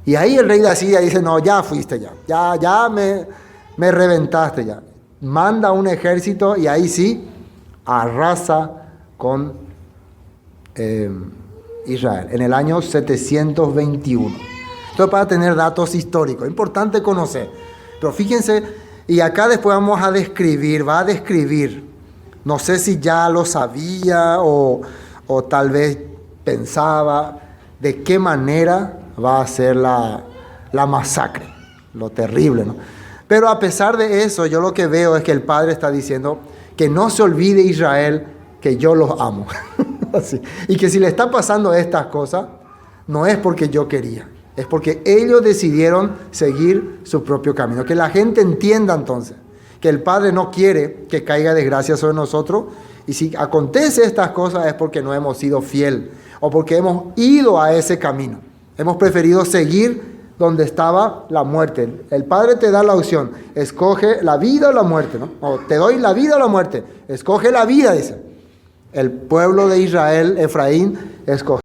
Y ahí el rey de Asiria dice, no, ya fuiste ya me reventaste ya. Manda un ejército y ahí sí arrasa con Israel en el año 721. Esto es para tener datos históricos, importante conocer. Pero fíjense, y acá después va a describir, no sé si ya lo sabía o tal vez pensaba, de qué manera va a ser la masacre, lo terrible, ¿no? Pero a pesar de eso, yo lo que veo es que el Padre está diciendo que no se olvide Israel que yo los amo. Así. Y que si le está pasando estas cosas, no es porque yo quería, es porque ellos decidieron seguir su propio camino. Que la gente entienda entonces que el Padre no quiere que caiga desgracia sobre nosotros, y si acontece estas cosas es porque no hemos sido fiel o porque hemos ido a ese camino. Hemos preferido seguir donde estaba la muerte. El Padre te da la opción, escoge la vida o la muerte, ¿no? O te doy la vida o la muerte, escoge la vida, dice. El pueblo de Israel, Efraín, escogió